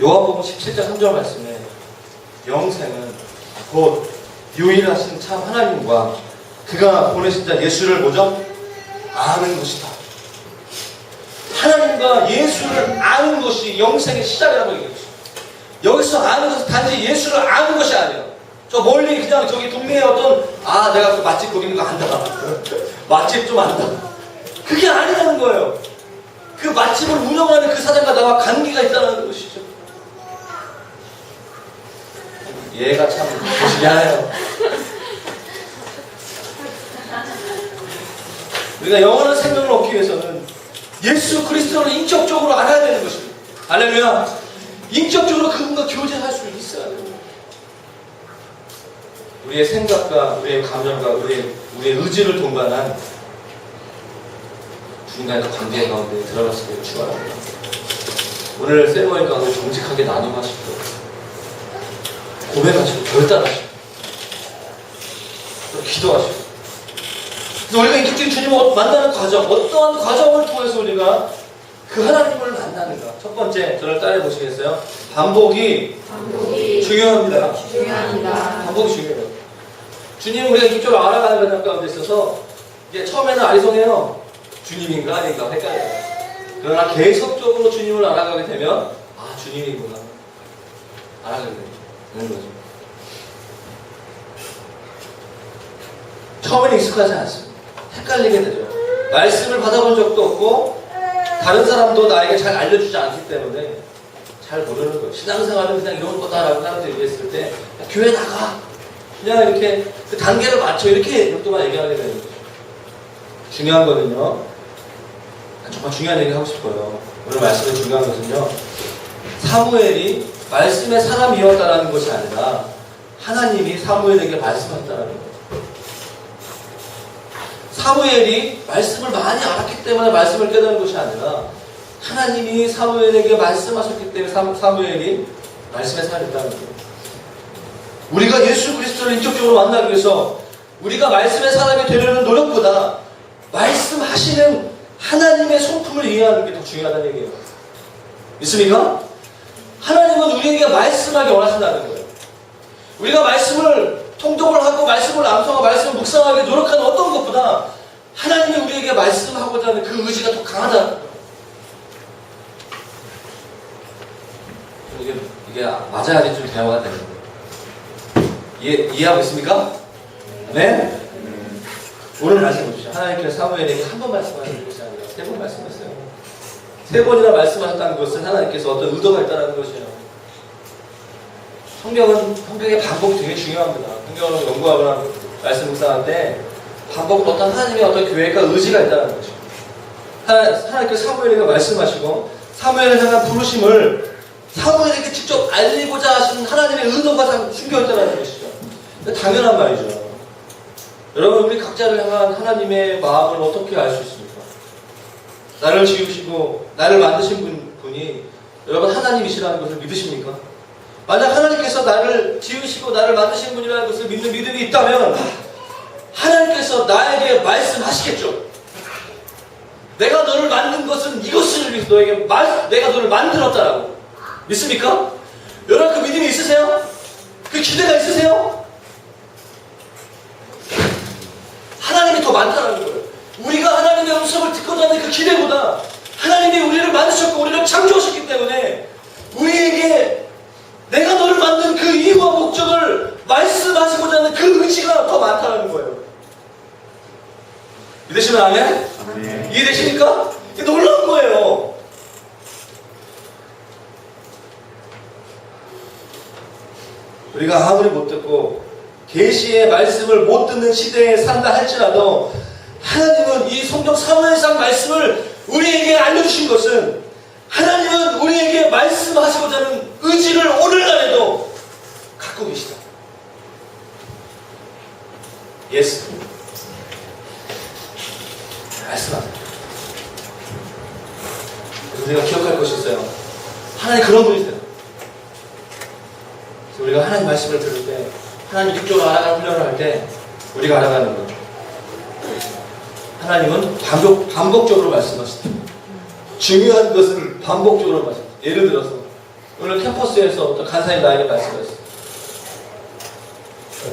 요한복음 17장 3절 말씀에 영생은 곧 유일하신 참 하나님과 그가 보내신 자 예수를 뭐죠? 아는 것이다. 하나님과 예수를 아는 것이 영생의 시작이라고 얘기했어요. 여기서 아는 것은 단지 예수를 아는 것이 아니에요. 저 멀리 그냥 저기 동네에 내가 그 맛집 거기 있는 거 안다. 맛집 좀 안다. 그게 아니라는 거예요. 그 맛집을 운영하는 그 사장과 나와 관계가 있다는 것이죠. 얘가 참 미안해요. 우리가 영원한 생명을 얻기 위해서는 예수 그리스도를 인격적으로 알아야 되는 것입니다. 할렐루야. 인격적으로 그분과 교제할 수 있어야 돼요. 우리의 생각과 우리의 감정과 우리의 의지를 동반한 주님과의 관계 가운데 들어갔을 때 축원합니다. 오늘 세레머니 가운데 정직하게 나눔하시고 고백하시고 결단하시고 또 기도하시고. 그래서 우리가 인격적인 주님을 만나는 과정, 어떠한 과정을 통해서 우리가 그 하나님을 만나는가. 첫 번째, 저를 따라해 보시겠어요? 반복이 중요합니다. 반복이 중요해요. 주님은 우리가 인격적으로 알아가는 과정 가운데 있어서 이게 처음에는 아리송해요. 주님인가 아닌가 헷갈려요. 그러나 계속적으로 주님을 알아가게 되면 아, 주님이구나. 알아가게 되는 거죠. 처음에는 익숙하지 않습니다. 헷갈리게 되죠. 말씀을 받아본 적도 없고 다른 사람도 나에게 잘 알려주지 않기 때문에 잘 모르는 거예요. 신앙생활은 그냥 이런 거다라고 사람들이 얘기했을 때 교회 나가. 그냥 이렇게 그 단계를 맞춰 이렇게 동안 얘기하게 되는 거죠. 중요한 거는요. 정말 중요한 얘기 하고 싶어요. 오늘 말씀의 중요한 것은요. 사무엘이 말씀의 사람이었다라는 것이 아니라 하나님이 사무엘에게 말씀하셨다라는 거예요. 사무엘이 말씀을 많이 알았기 때문에 말씀을 깨달은 것이 아니라 하나님이 사무엘에게 말씀하셨기 때문에 사무엘이 말씀의 사람이었다는 거예요. 우리가 예수 그리스도를 인격적으로 만나기 위해서 우리가 말씀의 사람이 되려는 노력보다 말씀하시는 하나님의 성품을 이해하는 게 더 중요하다는 얘기예요. 믿습니까? 하나님은 우리에게 말씀하기 원하신다는 거예요. 우리가 말씀을 통독을 하고 말씀을 암송하고 말씀을 묵상하기 노력하는 어떤 것보다 하나님이 우리에게 말씀하고자 하는 그 의지가 더 강하다는 거예요. 이게 맞아야지 좀 대화가 되는 거예요. 이해하고 있습니까? 네? 오늘 말씀 보십시오. 하나님께서 사무엘에게 한 번 말씀하시는 것이 아니라 세 번 말씀하셨어요. 세 번이나 말씀하셨다는 것은 하나님께서 어떤 의도가 있다는 것이에요. 성경의 반복이 되게 중요합니다. 성경을 연구하거나 말씀 묵상할 때 반복은 어떤 하나님의 어떤 계획과 의지가 있다는 거죠. 하나님께서 사무엘에게 말씀하시고 사무엘을 향한 부르심을 사무엘에게 직접 알리고자 하신 하나님의 의도가 숨겨있다는 것이죠. 당연한 말이죠. 여러분, 우리 각자를 향한 하나님의 마음을 어떻게 알 수 있습니까? 나를 지으시고 나를 만드신 분이 여러분 하나님이시라는 것을 믿으십니까? 만약 하나님께서 나를 지으시고 나를 만드신 분이라는 것을 믿는 믿음이 있다면 하나님께서 나에게 말씀하시겠죠. 내가 너를 만든 것은 이것을 위해서 내가 너를 만들었다라고. 믿습니까? 여러분 그 믿음이 있으세요? 그 기대가 있으세요? 하나님이 더 많다는 거예요. 우리가 하나님의 음성을 듣고자 하는 그 기대보다 하나님이 우리를 만드셨고 우리를 창조하셨기 때문에 우리에게 내가 너를 만든 그 이유와 목적을 말씀하시고자 하는 그 의지가 더 많다는 거예요. 믿으시면 아멘? 네. 이해되십니까? 이게 놀라운 거예요. 우리가 아무리 못 듣고 계시의 말씀을 못 듣는 시대에 산다 할지라도 하나님은 이 성경 사무엘상 말씀을 우리에게 알려주신 것은 하나님은 우리에게 말씀하시고자 하는 의지를 오늘날에도 갖고 계시다. 예수 말씀하세요. 우리가 기억할 것이 있어요. 하나님 그런 분이세요. 그래서 우리가 하나님 말씀을 들을 때 하나님 육적으로 알아가는 훈련을 할 때 우리가 알아가는 거예요. 하나님은 반복적으로 말씀하시다. 중요한 것은 반복적으로 말씀하시다. 예를 들어서 오늘 캠퍼스에서 어떤 간사님 나에게 말씀하셨어요.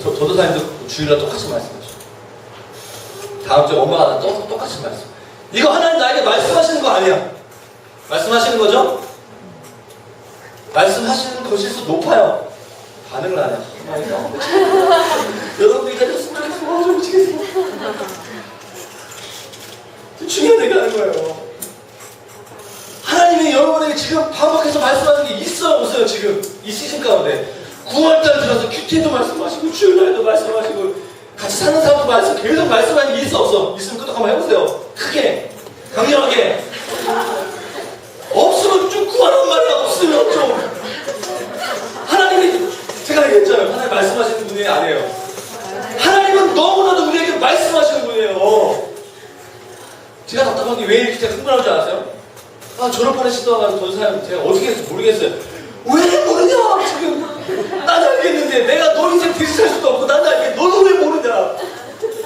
전도사님도 주일날 똑같이 말씀하시고 다음 주에 엄마가 나 똑같이 말씀. 이거 하나님 나에게 말씀하시는 거 아니야. 말씀하시는 거죠? 말씀하시는 것일수록 높아요. 반응을 안 해요. 여러분들이 가졌으면 좋겠어. 좀 미치겠어. 중요한 얘기 하는 거예요. 하나님이 여러분에게 지금 반복해서 말씀하는 게 있어요, 없어요? 지금 있으신 가운데 9월달 들어서 큐티에도 말씀하시고 주일날에도 말씀하시고 같이 사는 사람도 계속 말씀하는 게 있어, 없어? 있으면 끄덕 한번 해보세요. 크게 강렬하게. 없으면 쭉 구하란 말이야. 졸업하는 시도가 전사님 제가 어떻게 했을지 모르겠어요. 왜 모르냐 지금. 나는 알겠는데 내가 너 인생 뒤집을 수도 없고 나는 알겠는데 너는 왜 모르냐.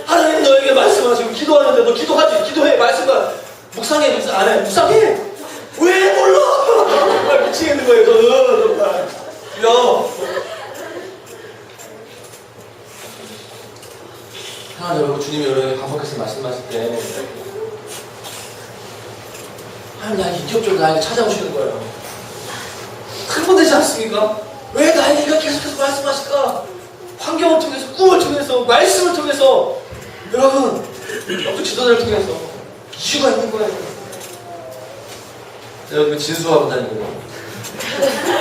하나님 너에게 말씀하시고 기도하는데 너 기도하지. 기도해. 말씀하. 묵상해. 묵상 안 해. 묵상해. 왜 몰라. 정말 미치겠는 거예요 저는 정말. 하나님 여러분 주님이 여러분에게 반복해서 말씀하실 때 하나님 나에게 인격적으로 나에게 찾아오시는 거예요. 흥분되지 않습니까? 왜 나에게 이거 계속해서 말씀하실까? 환경을 통해서, 꿈을 통해서, 말씀을 통해서 여러분 또 지도자를 통해서 이유가 있는 거예요. 제가 그 진수하고 다니거든요.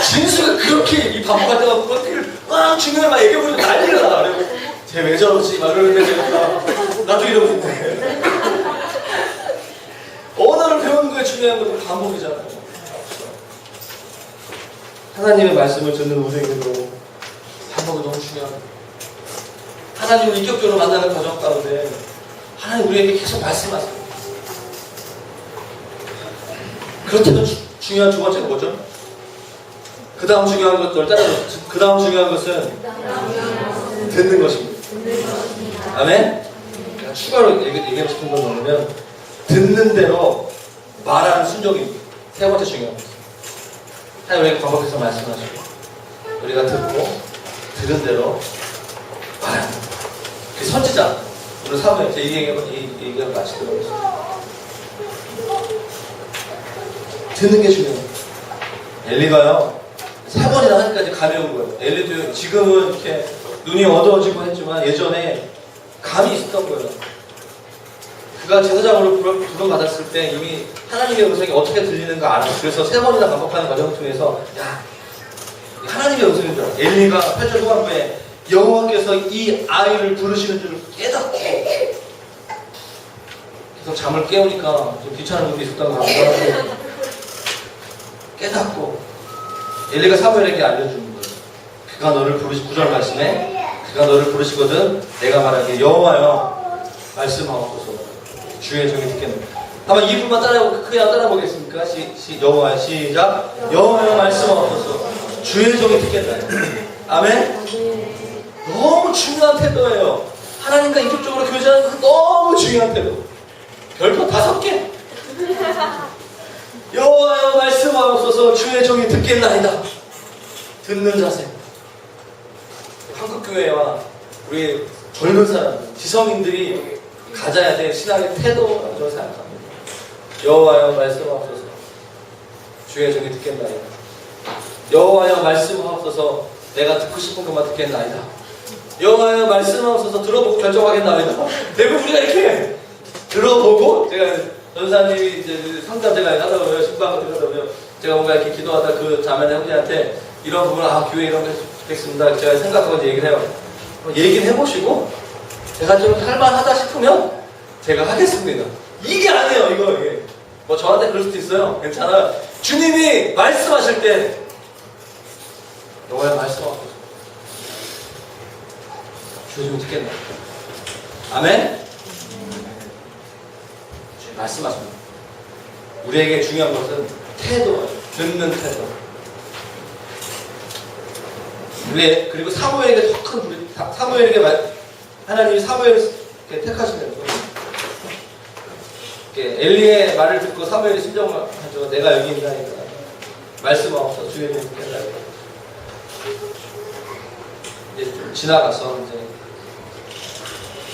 진수가 그렇게 이 반복할 때가 그렇게 막 중요한 막 얘기해보니까 난리가 나. 그리고 쟤 왜 저러지? 막 그러는데 제가 나도 이러고 있네. 언어를 배우는 거에 중요한 건 반복이잖아요. 하나님의 말씀을 듣는 우리에게도 반복이 너무 중요합니다. 하나님을 인격적으로 만나는 과정 가운데 하나님 우리에게 계속 말씀하세요. 그렇다면 중요한 두 번째가 뭐죠? 그 다음 중요한 것들 따라서 그 다음 중요한 것은 듣는 것입니다. 아멘? 제가 추가로 얘기하고 싶은 건 뭐냐면 듣는 대로 말하는 순종입니다. 세 번째 중요한 것. 하나님 우리에게 반복해서 말씀하시고 우리가 듣고 들은 대로 말하는 그 선지자 우리 사무엘 제 얘기가 마치도록 하겠습니다. 듣는 게 중요해요. 엘리가요 3번이나 하나님까지 감이 온 거예요. 엘리도 지금은 이렇게 눈이 어두워지고 했지만 예전에 감이 있었던 거예요. 그가 제사장으로 부름받았을 때 이미 하나님의 음성이 어떻게 들리는가 알았어요. 그래서 3번이나 반복하는 과정을 통해서 야 하나님의 음성인 줄 알아. 엘리가 8절 후반부에 여호와께서 이 아이를 부르시는 줄을 깨닫고 계속 잠을 깨우니까 좀 귀찮은 분이 있었던 것 같아요. 깨닫고 엘리가 사무엘에게 알려주는 거예요. 그가 너를 부르시 9절 말씀에 그가 너를 부르시거든 내가 말하기에 여호와여 말씀하옵소서 주의 종이 듣겠노라. 한번 2분만 따라 보겠습니까? 여호와여 시작. 여호와여 말씀하옵소서 주의 종이 듣겠다. 아멘. 너무 중요한 태도예요. 하나님과 인격적으로 교제하는 그 너무 중요한 태도. 별표 5개. 여호와여 말씀하옵소서 주의 종이 듣겠나이다. 듣는 자세. 한국교회와 우리 젊은 사람, 지성인들이 가져야 될 신앙의 태도라고 저는 생각합니다. 여호와여 말씀하옵소서 주의 종이 듣겠나이다. 여호와여 말씀하옵소서 내가 듣고 싶은 것만 듣겠나이다. 여호와여 말씀하옵소서 들어보고 결정하겠나이다. 대부분 우리가 이렇게 들어보고 제가 전사님이 이제 상담 제가 하다 보면 신방 같은 거 하다 보면 제가 뭔가 이렇게 기도하다 그 자매나 형제한테 이런 부분 교회 이런 거 했으면 좋겠습니다. 제가 생각하고 이제 얘기를 해요. 얘기를 해보시고 제가 좀 할만하다 싶으면 제가 하겠습니다. 이게 아니에요 이게. 뭐 저한테 그럴 수도 있어요. 괜찮아요. 주님이 말씀하실 때 여호와여 말씀하옵소서 주의 좀 듣겠나. 아멘. 주님 말씀하십니다. 우리에게 중요한 것은 태도예요. 듣는 태도. 그리고 사무엘에게 더 큰 사무엘에게 하나님이 사무엘을 택하시면서 엘리의 말을 듣고 사무엘이 순종을 하죠. 내가 여기 있나이다. 말씀하옵소서 주의 좀 듣겠다. 이제 좀 지나가서 이제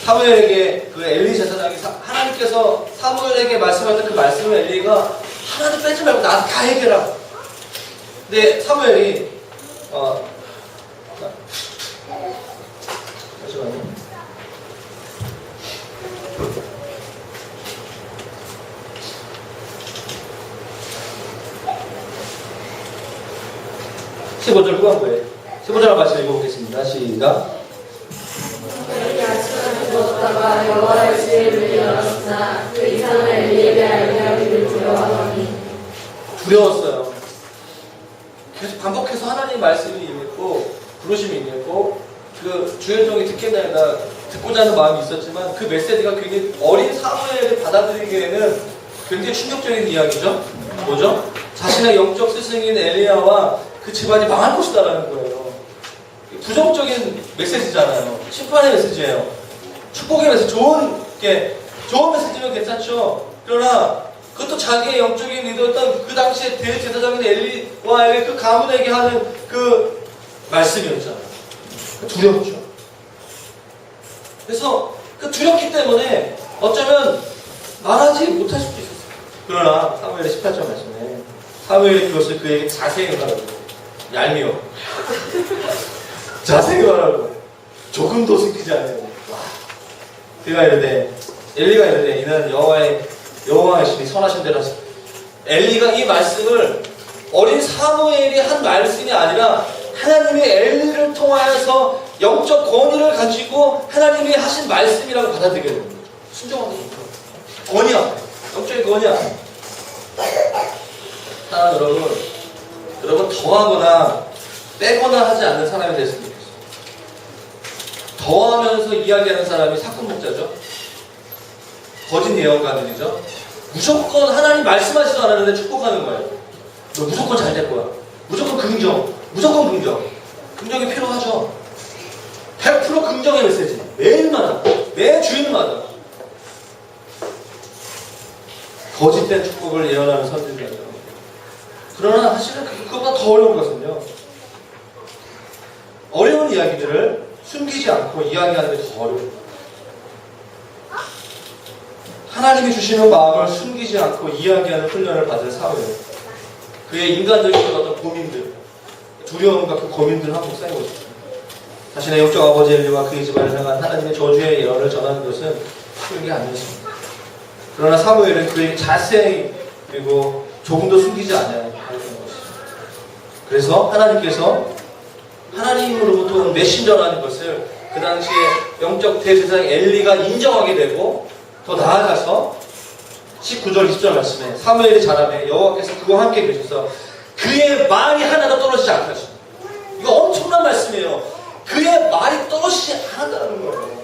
사무엘에게 그 엘리 제사장이 하나님께서 사무엘에게 말씀하셨던 그 말씀을 엘리가 하나도 빼지 말고 나한테 다 얘기해라. 근데 사무엘이 잠시만요. (15절) 후반부에 15절 말씀 읽어보겠습니다. 시작. 그들이 아침에 누웠다가 여호와의 지혜를 일어났으나 그 이상을 엘리에게 알게 하기를 두려워하더니 두려웠어요. 계속 반복해서 하나님 말씀이 임했고 부르심이 임했고 그 주의 종이 듣겠나이다 듣고자 하는 마음이 있었지만 그 메시지가 굉장히 어린 사무엘을 받아들이기에는 굉장히 충격적인 이야기죠. 뭐죠? 자신의 영적 스승인 엘리야와 그 집안이 망할 것이다라는 거예요. 부정적인 메시지잖아요. 심판의 메시지예요. 축복의 메시지, 좋은 메시지면 괜찮죠. 그러나 그것도 자기의 영적인 리더였던 그 당시에 대제사장인 엘리와의 그 가문에게 하는 그 말씀이었잖아요. 두렵죠. 그래서 그 두렵기 때문에 어쩌면 말하지 못할 수도 있었어요. 그러나 사무엘의 18절 말씀에 사무엘이 그것을 그에게 자세히 말하고 얄미워 자세히 말하고 조금도 숨기지 않냐고. 그가 이르되 엘리가 이르되 이는 여호와의 신이 선하신 대로 하시고. 엘리가 이 말씀을 어린 사무엘이 한 말씀이 아니라 하나님이 엘리를 통하여서 영적 권위를 가지고 하나님이 하신 말씀이라고 받아들이게 되는 거죠. 순종하는 거죠. 권위야. 영적인 권위야. 사랑하는 여러분 더하거나 빼거나 하지 않는 사람이 됐으면 좋겠어요. 더하면서 이야기하는 사람이 사건 목자죠. 거짓 예언가들이죠. 무조건 하나님 말씀하지도 않았는데 축복하는 거예요. 너 무조건 잘 될 거야. 무조건 긍정. 무조건 긍정. 긍정이 필요하죠. 100% 긍정의 메시지. 매일마다. 매 주일마다. 거짓된 축복을 예언하는 선지자죠. 그러나 사실은 그것보다 더 어려운 것은요. 어려운 이야기들을 숨기지 않고 이야기하는 게 더 어려워요. 하나님이 주시는 마음을 숨기지 않고 이야기하는 훈련을 받은 사무엘. 그의 인간적인 어떤 고민들, 두려움과 그 고민들을 한번 쌓이고 있습니다. 자신의 영적 아버지 엘리와 그의 집안을 향한 하나님의 저주의 예언을 전하는 것은 쉬운 게 아니었습니다. 그러나 사무엘은 그에게 자세히 그리고 조금도 숨기지 않아야 하는 것입니다. 그래서 하나님께서 하나님으로부터 온 메신저라는 것을 그 당시에 영적 대제사장 엘리가 인정하게 되고 더 나아가서 19절 20절 말씀에 사무엘이 자라매 여호와께서 그와 함께 계셔서 그의 말이 하나도 떨어지지 않게 하십니다. 이거 엄청난 말씀이에요. 그의 말이 떨어지지 않았다는 거예요.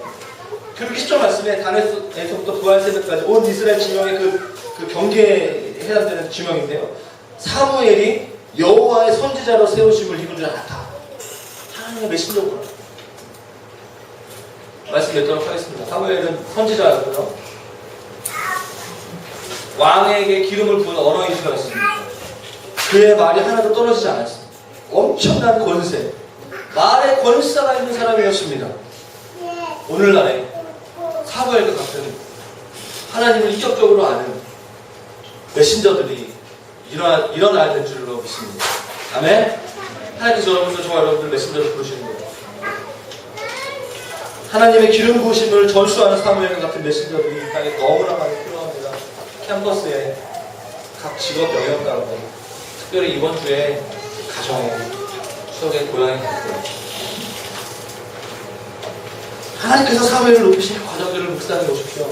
그리고 10절 말씀에 단에서부터 부활세대까지 온 이스라엘 지명의 그 경계에 해당되는 지명인데요. 사무엘이 여호와의 선지자로 세우심을 이룬 줄 알았다. 하나님의 메신저구나. 말씀 맺도록 하겠습니다. 사무엘은 선지자였고요. 왕에게 기름을 부은 언어인 수였습니다. 그의 말이 하나도 떨어지지 않았습니다. 엄청난 권세, 말의 권세가 있는 사람이었습니다. 오늘날에 사무엘과 같은 하나님을 인격적으로 아는 메신저들이 일어나야 될 줄로 믿습니다. 아멘. 하나님께서 여러분들, 저와 여러분들 메신저를 부르시는 거예요. 하나님의 기름 부으심을 전수하는 사무엘과 같은 메신저들이 이 땅에 너무나 많이 필요합니다. 캠퍼스에 각 직업 영역 가운데 특별히 이번 주에 가정에 추억의 고향에 갈 때 하나님께서 사무엘을 높이신 과정들을 묵상해 보십시오.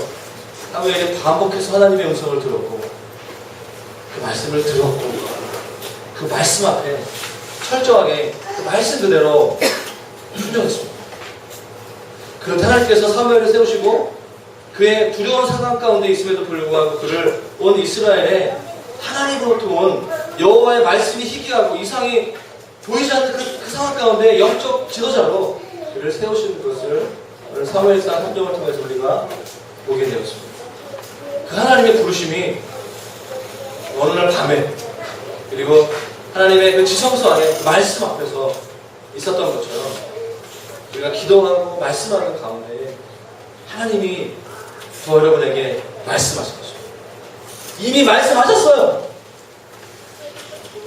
사무엘이 반복해서 하나님의 음성을 들었고 그 말씀을 들었고 그 말씀 앞에 철저하게 그 말씀 그대로 순종했습니다. 그런데 하나님께서 사무엘을 세우시고 그의 두려운 상황 가운데 있음에도 불구하고 그를 온 이스라엘에 하나님으로부터 온 여호와의 말씀이 희귀하고 이상이 보이지 않는 그 상황 가운데 영적 지도자로 그를 세우시는 것을 오늘 사무엘상 3장을 통해서 우리가 보게 되었습니다. 그 하나님의 부르심이 어느 날 밤에 그리고 하나님의 그 지성소 안에 말씀 앞에서 있었던 것처럼 우리가 기도하고 말씀하는 가운데 하나님이 저 여러분에게 말씀하신 것입니다. 이미 말씀하셨어요.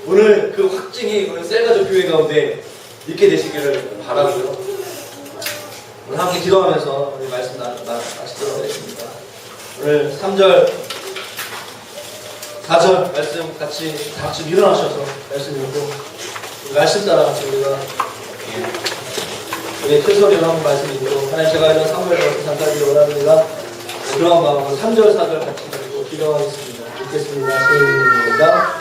오늘 그 확증이 오늘 셀가족 교회 가운데 있게 되시기를 바라고요. 오늘 함께 기도하면서 우리 말씀 마치도록 하겠습니다. 오늘 3절, 4절 말씀 같이 다 같이 일어나셔서 말씀 읽고 말씀 따라 같이 우리가 우리의 큰 소리로 한번 말씀 읽고 하나님 제가 이런 사무엘 같은 잠깐이 원합니다. 그런 마음으로 3절, 4절 같이 읽고 기도하겠습니다. 읽겠습니다. 시작.